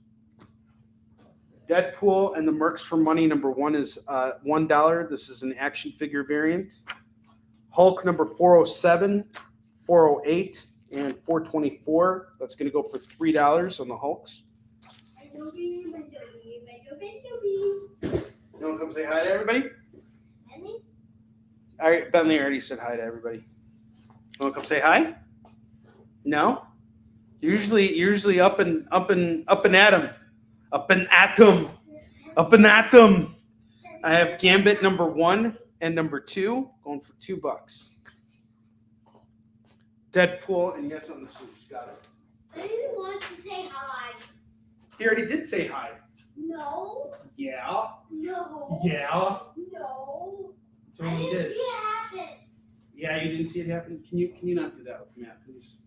Deadpool and the Mercs for Money #1 is $1. This is an action figure variant. Hulk #407, 408, and 424. That's going to go for $3 on the Hulks. You want to come say hi to everybody? Bentley already said hi to everybody. You want to come say hi? No? Usually up and at 'em. Up and at them. I have Gambit #1 and #2 going for $2. Deadpool and Yes on the Swoops. Got it. I didn't want to say hi. He already did say hi. No. Yeah. No. Yeah. No. So I he didn't did. see it happen. Yeah, you didn't see it happen. Can you not do that with Matt, please?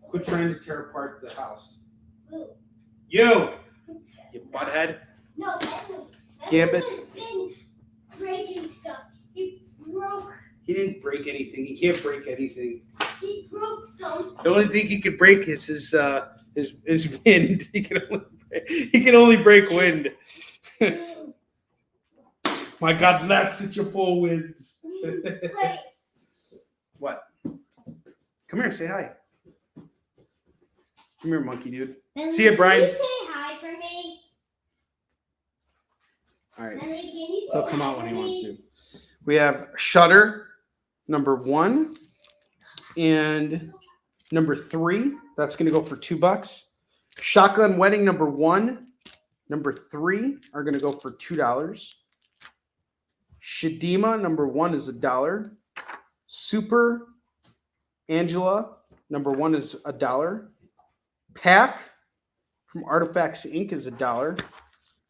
Quit trying to tear apart the house. Ooh. You butthead. No, Edwin. Gambit. Edwin has been breaking stuff. He didn't break anything. He can't break anything. He broke something. The only thing he could break is his wind. He can only break wind. My God, that's such a full winds. Wait. What? Come here, say hi. Come here, monkey dude. See you, Brian. Can you say hi for me? All right. Can you say He'll come hi out when he for wants me? to. We have Shutter #1 and #3. That's going to go for $2. Shotgun Wedding #1, #3 are going to go for $2. Shadima #1 is $1. Super Angela number 1 is $1. Pack from Artifacts Inc. is $1.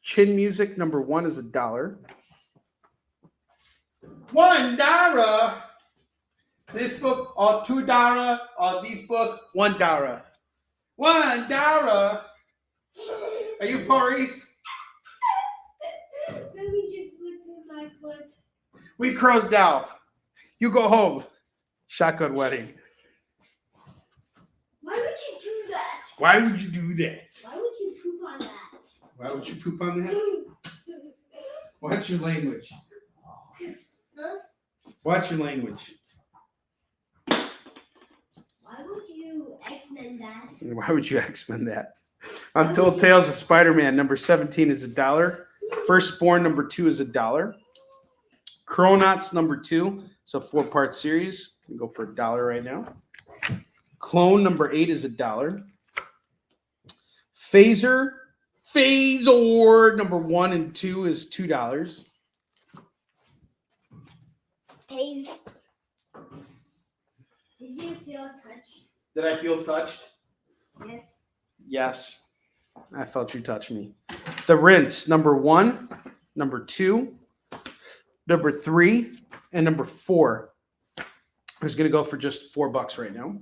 Chin Music number 1 is $1. $1. This book or $2 or this book $1. $1. Are you Maurice? Let me just look at my foot. We crossed down. You go home. Shotgun wedding. Why would you do that? Why would you do that? Why would you poop on that? Why would you poop on that? Watch your language. Huh? Watch your language. Why would you X-Men that? Why would you X-Men that? Untold Tales of Spider-Man number 17 is $1. Firstborn number 2 is $1. Chronauts number 2. It's a 4-part series. You can go for $1 right now. Clone number 8 is $1. Phasor number 1 and 2 is $2. Haze. Did you feel touched? Did I feel touched? Yes. Yes. I felt you touch me. The Rinse number 1, number 2, number 3, and number 4. I was going to go for just $4 right now.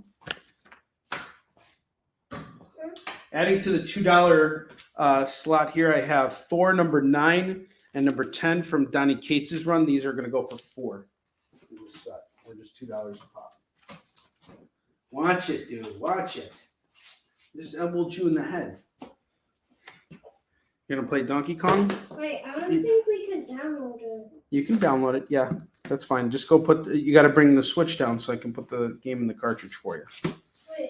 Adding to the $2 slot here, I have Thor number 9 and number 10 from Donnie Cates' run. These are going to go for $4 in this set. Or just $2 a pop. Watch it, dude. Watch it. Just elbowed you in the head. You're going to play Donkey Kong? Wait, I don't think we could download it. You can download it. Yeah, that's fine. Just go put, you got to bring the Switch down so I can put the game in the cartridge for you. Wait,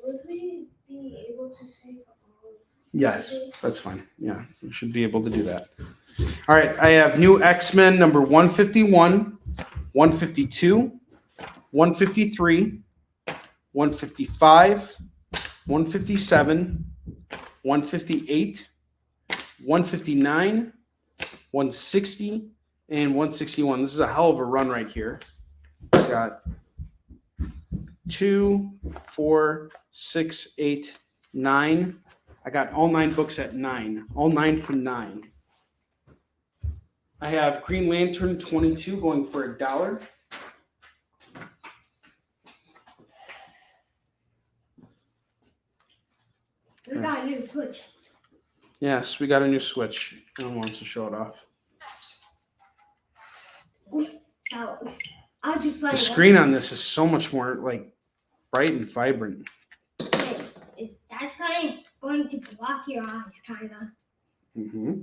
would we be able to save all? Yes, that's fine. Yeah, you should be able to do that. All right, I have new X-Men number 151, 152, 153, 155, 157, 158, 159, 160, and 161. This is a hell of a run right here. Got 2, 4, 6, 8, 9. I got all 9 books at 9. All 9 for 9. I have Green Lantern 22 going for $1. We got a new Switch. Yes, we got a new Switch. No one wants to show it off. I'll just play The it. screen on this is so much more like bright and vibrant. That's kind of going to block your eyes, kind of. Mm-hmm.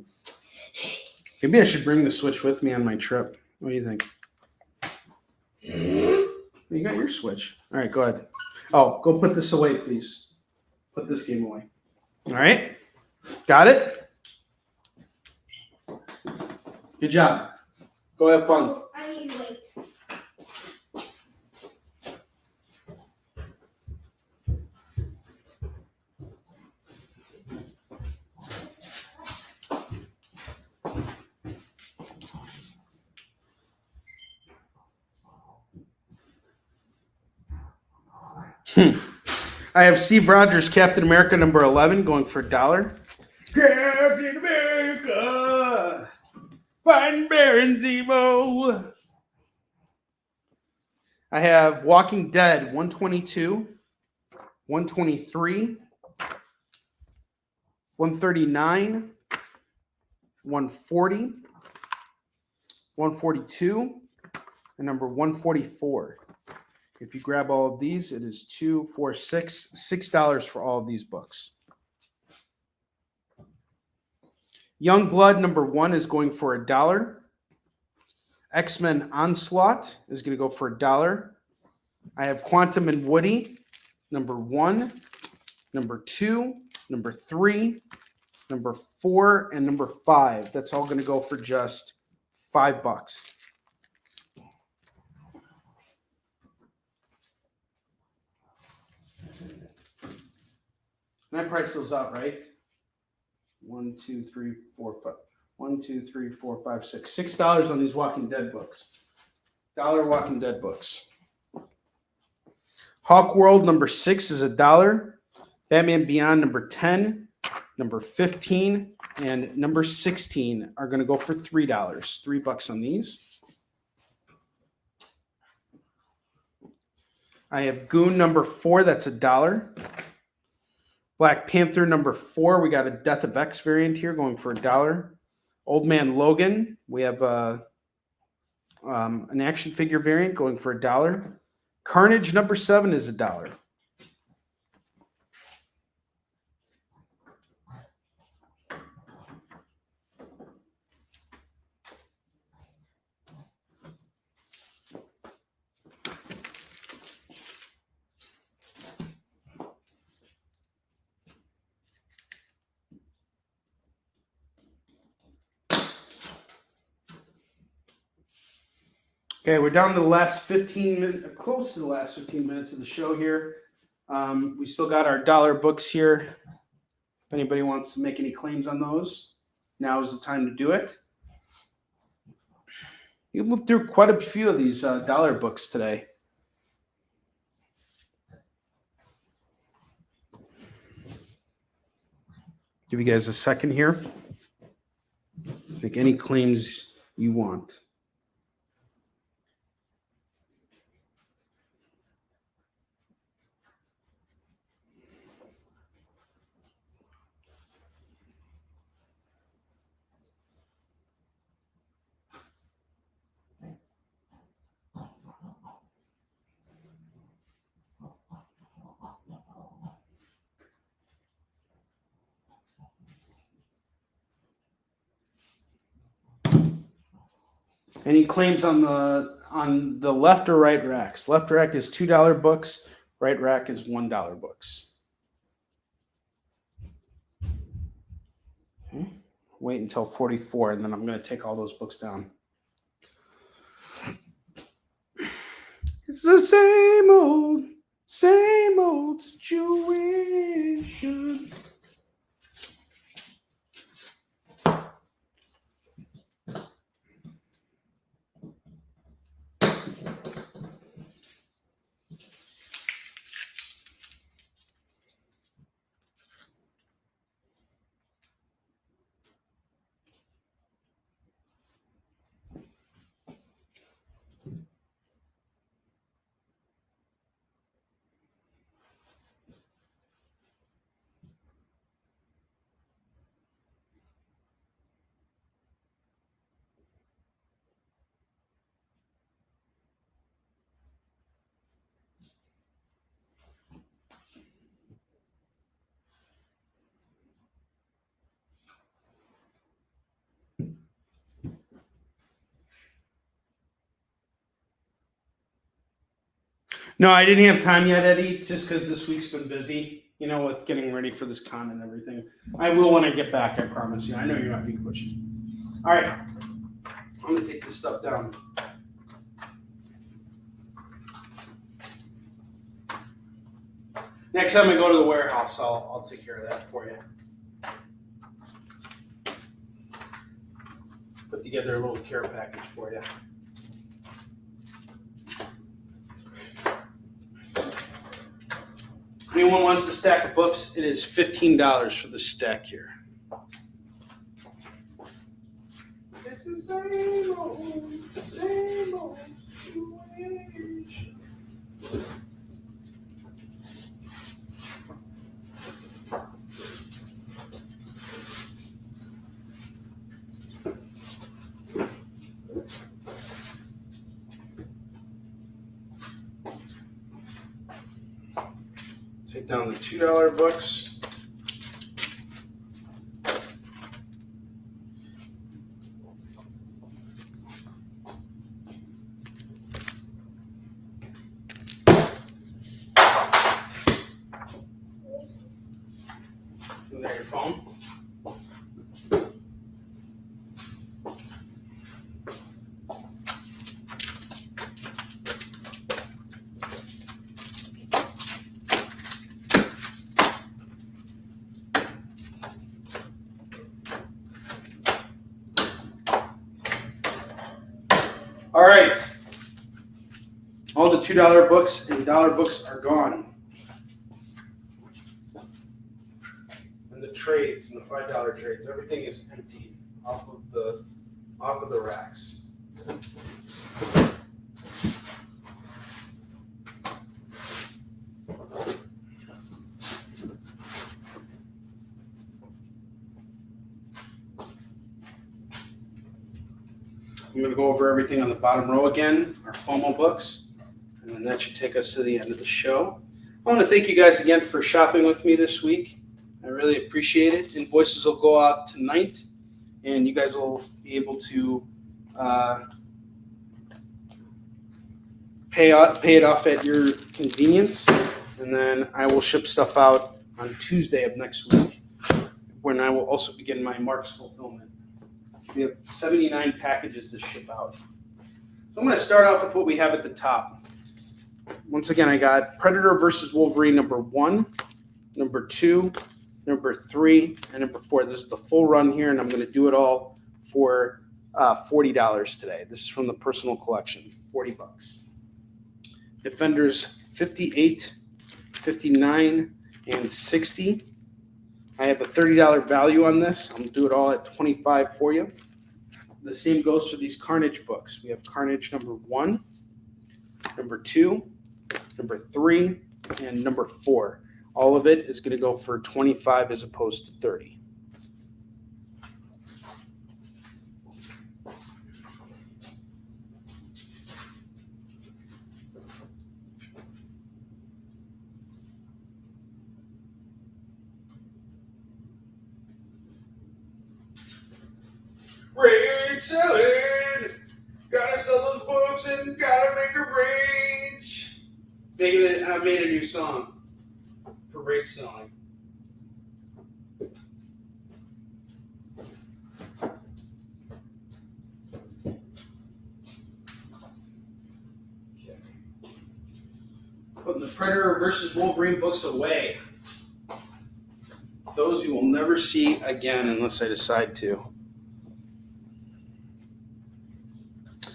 Maybe I should bring the Switch with me on my trip. What do you think? You got your Switch. All right, go ahead. Oh, go put this away, please. Put this game away. All right. Got it? Good job. Go have fun. I need to wait. I have Steve Rogers, Captain America number 11, going for $1. Captain America, fighting Baron Zemo. I have Walking Dead 122, 123, 139, 140, 142, and number 144. If you grab all of these, it is $6 for all of these books. Young Blood number 1 is going for $1. X-Men Onslaught is going to go for $1. I have Quantum and Woody number 1, number 2, number 3, number 4, and number 5. That's all going to go for just $5. And I price those out, right? 1, 2, 3, 4, 5. 1, 2, 3, 4, 5, 6. $6 on these Walking Dead books. $1 Walking Dead books. Hawk World number 6 is $1. Batman Beyond number 10, number 15, and number 16 are going to go for $3. $3 on these. I have Goon number 4, that's $1. Black Panther number 4, we got a Death of X variant here going for $1. Old Man Logan, we have an action figure variant going for $1. Carnage number 7 is $1. Okay, we're down to the last 15 minutes, close to the last 15 minutes of the show here. We still got our dollar books here. If anybody wants to make any claims on those, now is the time to do it. You moved through quite a few of these dollar books today. Give you guys a second here. Make any claims you want. Any claims on the left or right racks? Left rack is $2 books. Right rack is $1 books. Okay. Wait until 44, and then I'm going to take all those books down. It's the same old situation. No, I didn't have time yet, Eddie, just because this week's been busy, with getting ready for this con and everything. I will when I get back, I promise you. I know you're not being pushy. All right. I'm going to take this stuff down. Next time I go to the warehouse, I'll take care of that for you. Put together a little care package for you. Anyone wants a stack of books, it is $15 for the stack here. It's the same old situation. Take down the $2 books. And there your phone. All right. All the $2 books and dollar books are gone. And the trades and the $5 trades, everything is empty off of the racks. I'm going to go over everything on the bottom row again, our FOMO books, and then that should take us to the end of the show. I want to thank you guys again for shopping with me this week. I really appreciate it. Invoices will go out tonight, and you guys will be able to pay it off at your convenience, and then I will ship stuff out on Tuesday of next week, when I will also begin my Mark's fulfillment. We have 79 packages to ship out. So I'm going to start off with what we have at the top. Once again, I got Predator versus Wolverine number 1, number 2, number 3, and number 4. This is the full run here, and I'm going to do it all for $40 today. This is from the personal collection, $40. Defenders 58, 59, and 60. I have a $30 value on this. I'm going to do it all at $25 for you. The same goes for these Carnage books. We have Carnage number 1, number 2, number 3, and number 4. All of it is going to go for $25 as opposed to $30. Rage selling, gotta sell those books and gotta make a rage. I made a new song for rage selling. Okay. Putting the Predator versus Wolverine books away. Those you will never see again unless I decide to.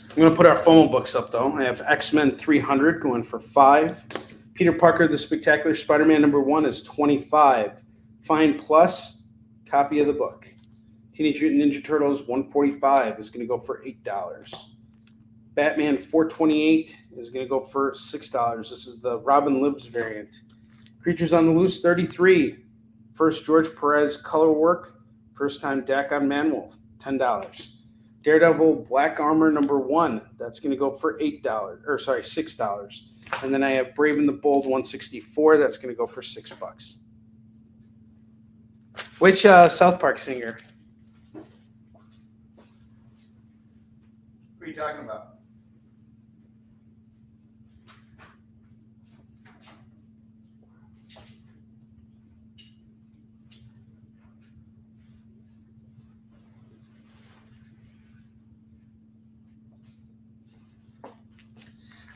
I'm going to put our FOMO books up, though. I have X-Men 300 going for $5. Peter Parker, The Spectacular Spider-Man number 1 is $25. Fine Plus, copy of the book. Teenage Mutant Ninja Turtles 145 is going to go for $8. Batman 428 is going to go for $6. This is the Robin Lives variant. Creatures on the Loose 33. First George Perez color work. First time Dak on Manwolf, $10. Daredevil Black Armor number 1. That's going to go for $6. And then I have Brave and the Bold 164. That's going to go for $6. Which South Park singer? What are you talking about?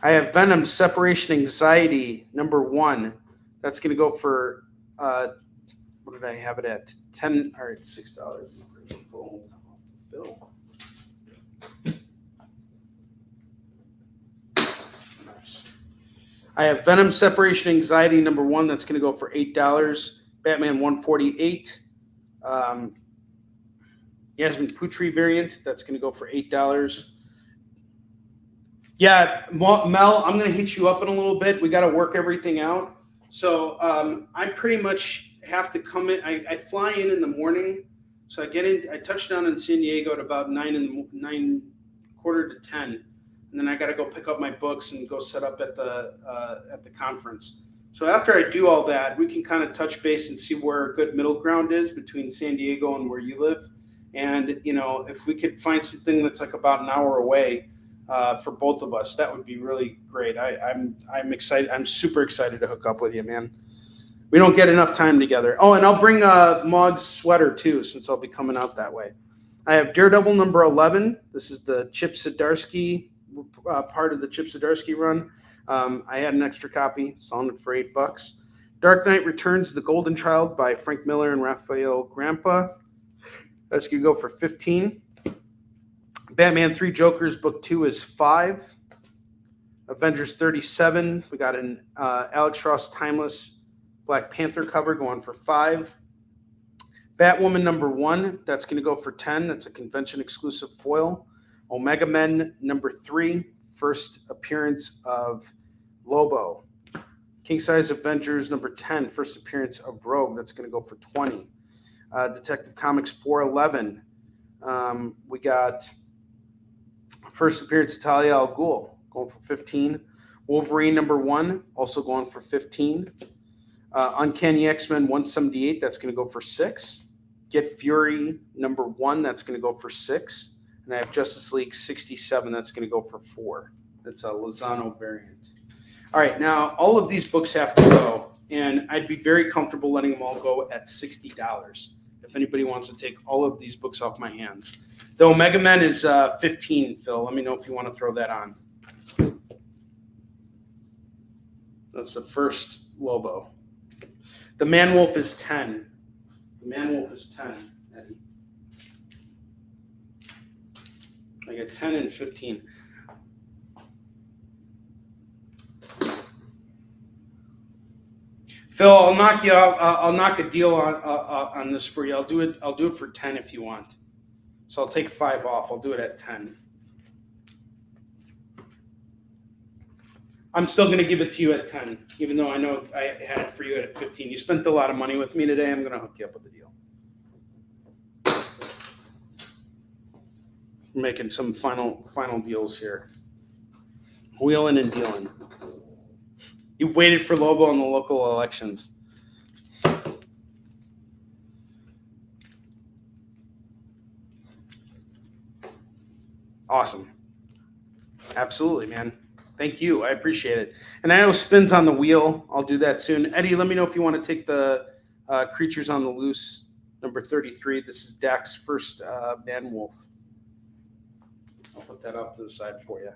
I have Venom Separation Anxiety number 1. That's going to go for what did I have it at? $6. Bill. Nice. I have Venom Separation Anxiety number 1. That's going to go for $8. Batman 148. Yasmin Putri variant. That's going to go for $8. Yeah, Mel, I'm going to hit you up in a little bit. We got to work everything out. So I pretty much have to come in. I fly in the morning. So I touch down in San Diego at about 9:45 to 10. And then I got to go pick up my books and go set up at the conference. So after I do all that, we can kind of touch base and see where a good middle ground is between San Diego and where you live. And, if we could find something that's like about an hour away, for both of us, that would be really great. I'm excited. I'm super excited to hook up with you, man. We don't get enough time together. Oh, and I'll bring Mog's sweater too, since I'll be coming out that way. I have Daredevil number 11. This is the Chip Zdarsky part of the Chip Zdarsky run. I had an extra copy, selling it for $8. Dark Knight Returns: The Golden Child by Frank Miller and Raphael Grandpa. That's gonna go for $15. Batman 3 Jokers book 2 is $5. Avengers 37, we got an Alex Ross Timeless Black Panther cover going for $5. Batwoman number 1, that's going to go for $10. That's a convention exclusive foil. Omega Men number 3, first appearance of Lobo. King Size Avengers number 10, first appearance of Rogue. That's going to go for $20. Detective Comics 411. We got first appearance of Talia al Ghul going for $15. Wolverine number 1 also going for $15. Uncanny X-Men 178, that's going to go for $6. Get Fury number 1, that's going to go for $6. And I have Justice League 67, that's going to go for $4. That's a Lozano variant. All right, now all of these books have to go, and I'd be very comfortable letting them all go at $60 if anybody wants to take all of these books off my hands. The Omega Men is $15, Phil. Let me know if you want to throw that on. That's the first Lobo. The Man Wolf is 10. The Man Wolf is 10, Eddie. I get 10 and 15. Phil, I'll knock you out. I'll knock a deal on this for you. I'll do it for 10 if you want. So I'll take 5 off. I'll do it at 10. I'm still going to give it to you at 10, even though I know I had it for you at 15. You spent a lot of money with me today. I'm going to hook you up with a deal. We're making some final deals here. Wheeling and dealing. You've waited for Lobo in the local elections. Awesome. Absolutely, man. Thank you. I appreciate it. And I know Spins on the Wheel. I'll do that soon. Eddie, let me know if you want to take the Creatures on the Loose, number 33. This is Dak's first Man Wolf. I'll put that off to the side for you.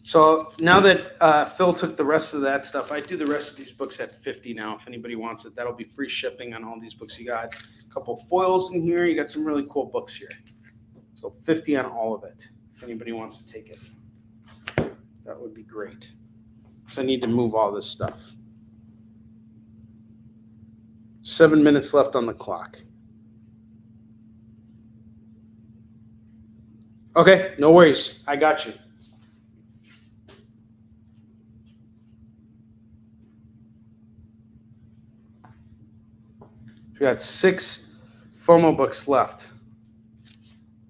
So now that Phil took the rest of that stuff, I do the rest of these books at $50 now. If anybody wants it, that'll be free shipping on all these books. You got a couple foils in here. You got some really cool books here. So $50 on all of it. If anybody wants to take it, that would be great. So I need to move all this stuff. 7 minutes left on the clock. Okay, no worries. I got you. We got 6 FOMO books left.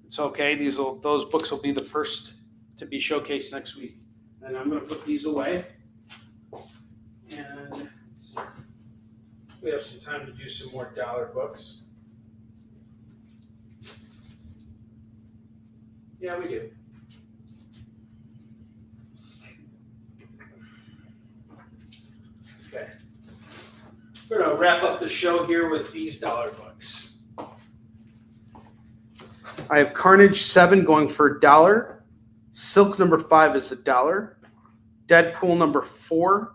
It's okay. Those books will be the first to be showcased next week. And I'm going to put these away. And we have some time to do some more dollar books. Yeah, we do. Okay. We're going to wrap up the show here with these dollar books. I have Carnage 7 going for $1. Silk number 5 is $1. Deadpool number 4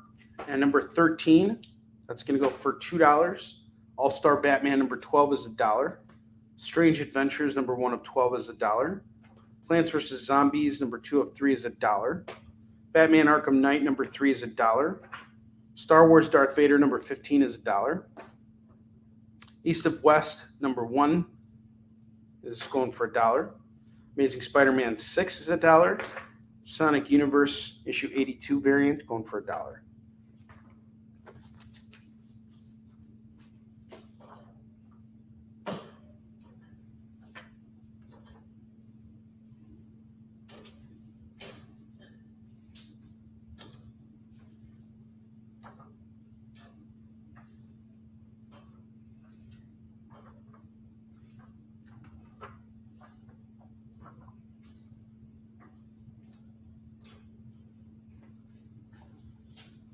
and number 13. That's going to go for $2. All-Star Batman number 12 is $1. Strange Adventures number 1 of 12 is $1. Plants vs. Zombies number 2 of 3 is $1. Batman Arkham Knight number 3 is $1. Star Wars Darth Vader number 15 is $1. East of West number 1 is going for $1. Amazing Spider-Man 6 is $1. Sonic Universe issue 82 variant going for $1.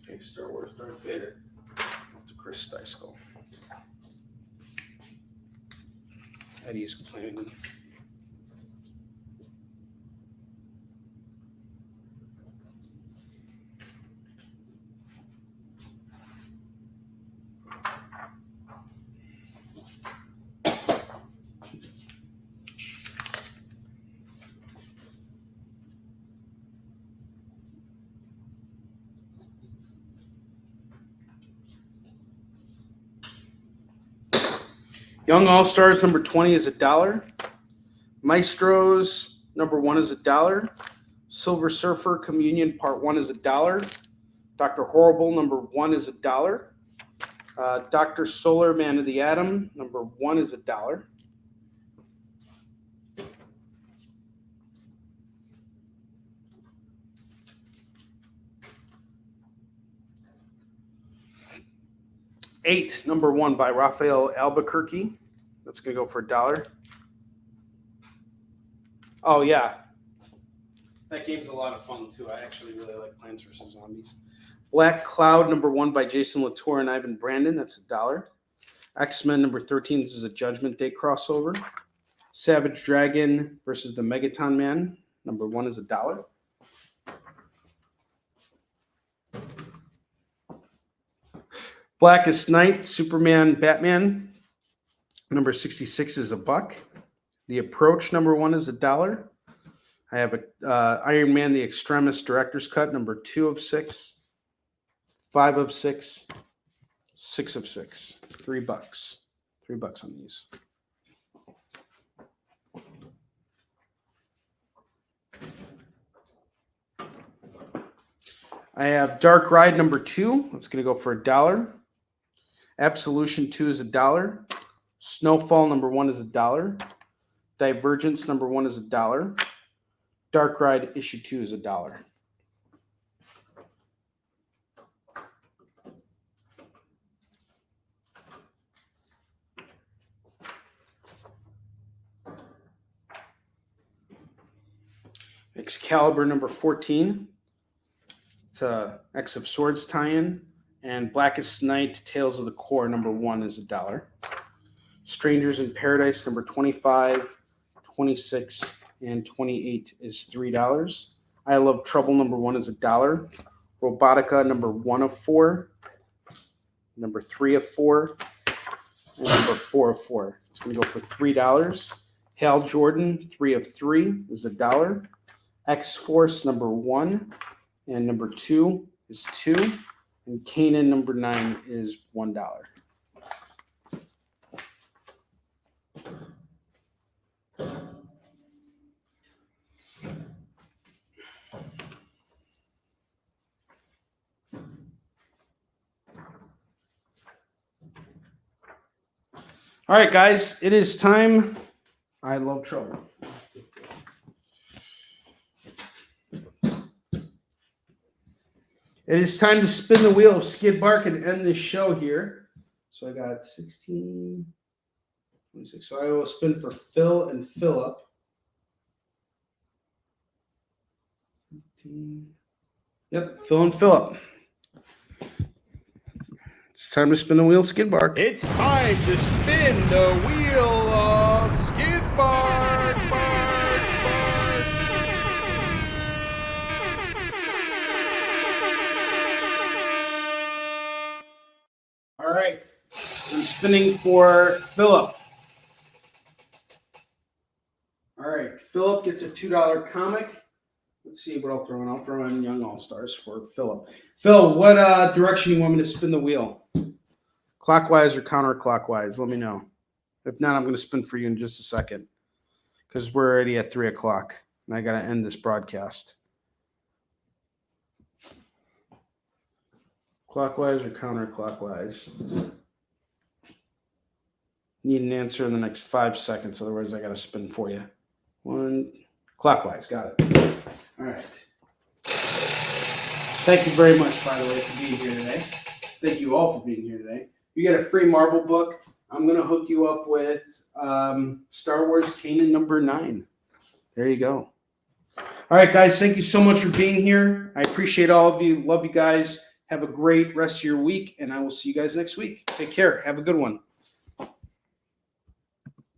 Okay, Star Wars Darth Vader. Up to Chris Steisko. Eddie's claiming. Young All-Stars number 20 is $1. Maestros number 1 is $1. Silver Surfer Communion Part 1 is $1. Dr. Horrible number 1 is $1. Dr. Solar Man of the Atom number 1 is $1. Eight, number 1 by Raphael Albuquerque. That's going to go for $1. Oh, yeah. That game's a lot of fun, too. I actually really like Plants vs. Zombies. Black Cloud, number 1 by Jason Latour and Ivan Brandon. That's $1. X-Men, number 13. This is a Judgment Day crossover. Savage Dragon versus the Megaton Man. Number 1 is $1. Blackest Night, Superman, Batman. Number 66 is $1. The Approach, number 1 is $1. I have Iron Man, the Extremis Director's Cut, number 2 of 6, 5 of 6, 6 of 6. $3. $3 on these. I have Dark Ride number 2. That's going to go for $1. Absolution 2 is $1. Snowfall number 1 is $1. Divergence number 1 is $1. Dark Ride issue 2 is $1. Excalibur number 14. It's a X of Swords tie-in. And Blackest Night, Tales of the Core, number 1 is $1. Strangers in Paradise, number 25, 26, and 28 is $3. I Love Trouble, number 1 is $1. Robotica, number 1 of 4. Number 3 of 4. And number 4 of 4. It's going to go for $3. Hal Jordan, 3 of 3 is $1. X-Force, number 1. And number 2 is 2. And Kanan number 9 is $1. All right, guys, it is time. I Love Trouble. It is time to spin the wheel of Skid Bark and end this show here. So I got 16, 26. So I will spin for Phil and Philip. 15. Yep, Phil and Philip. It's time to spin the wheel of Skid Bark. It's time to spin the wheel of Skid Bark. All right, I'm spinning for Philip. All right, Philip gets a $2 comic. Let's see what I'll throw in. I'll throw in Young All-Stars for Philip. Phil, what direction you want me to spin the wheel? Clockwise or counterclockwise? Let me know. If not, I'm going to spin for you in just a second because we're already at 3 o'clock and I got to end this broadcast. Clockwise or counterclockwise? Need an answer in the next 5 seconds. Otherwise, I got to spin for you. 1, clockwise. Got it. All right. Thank you very much, by the way, for being here today. Thank you all for being here today. You get a free Marvel book. I'm going to hook you up with Star Wars Kanan number 9. There you go. All right, guys. Thank you so much for being here. I appreciate all of you. Love you guys. Have a great rest of your week, and I will see you guys next week. Take care. Have a good one.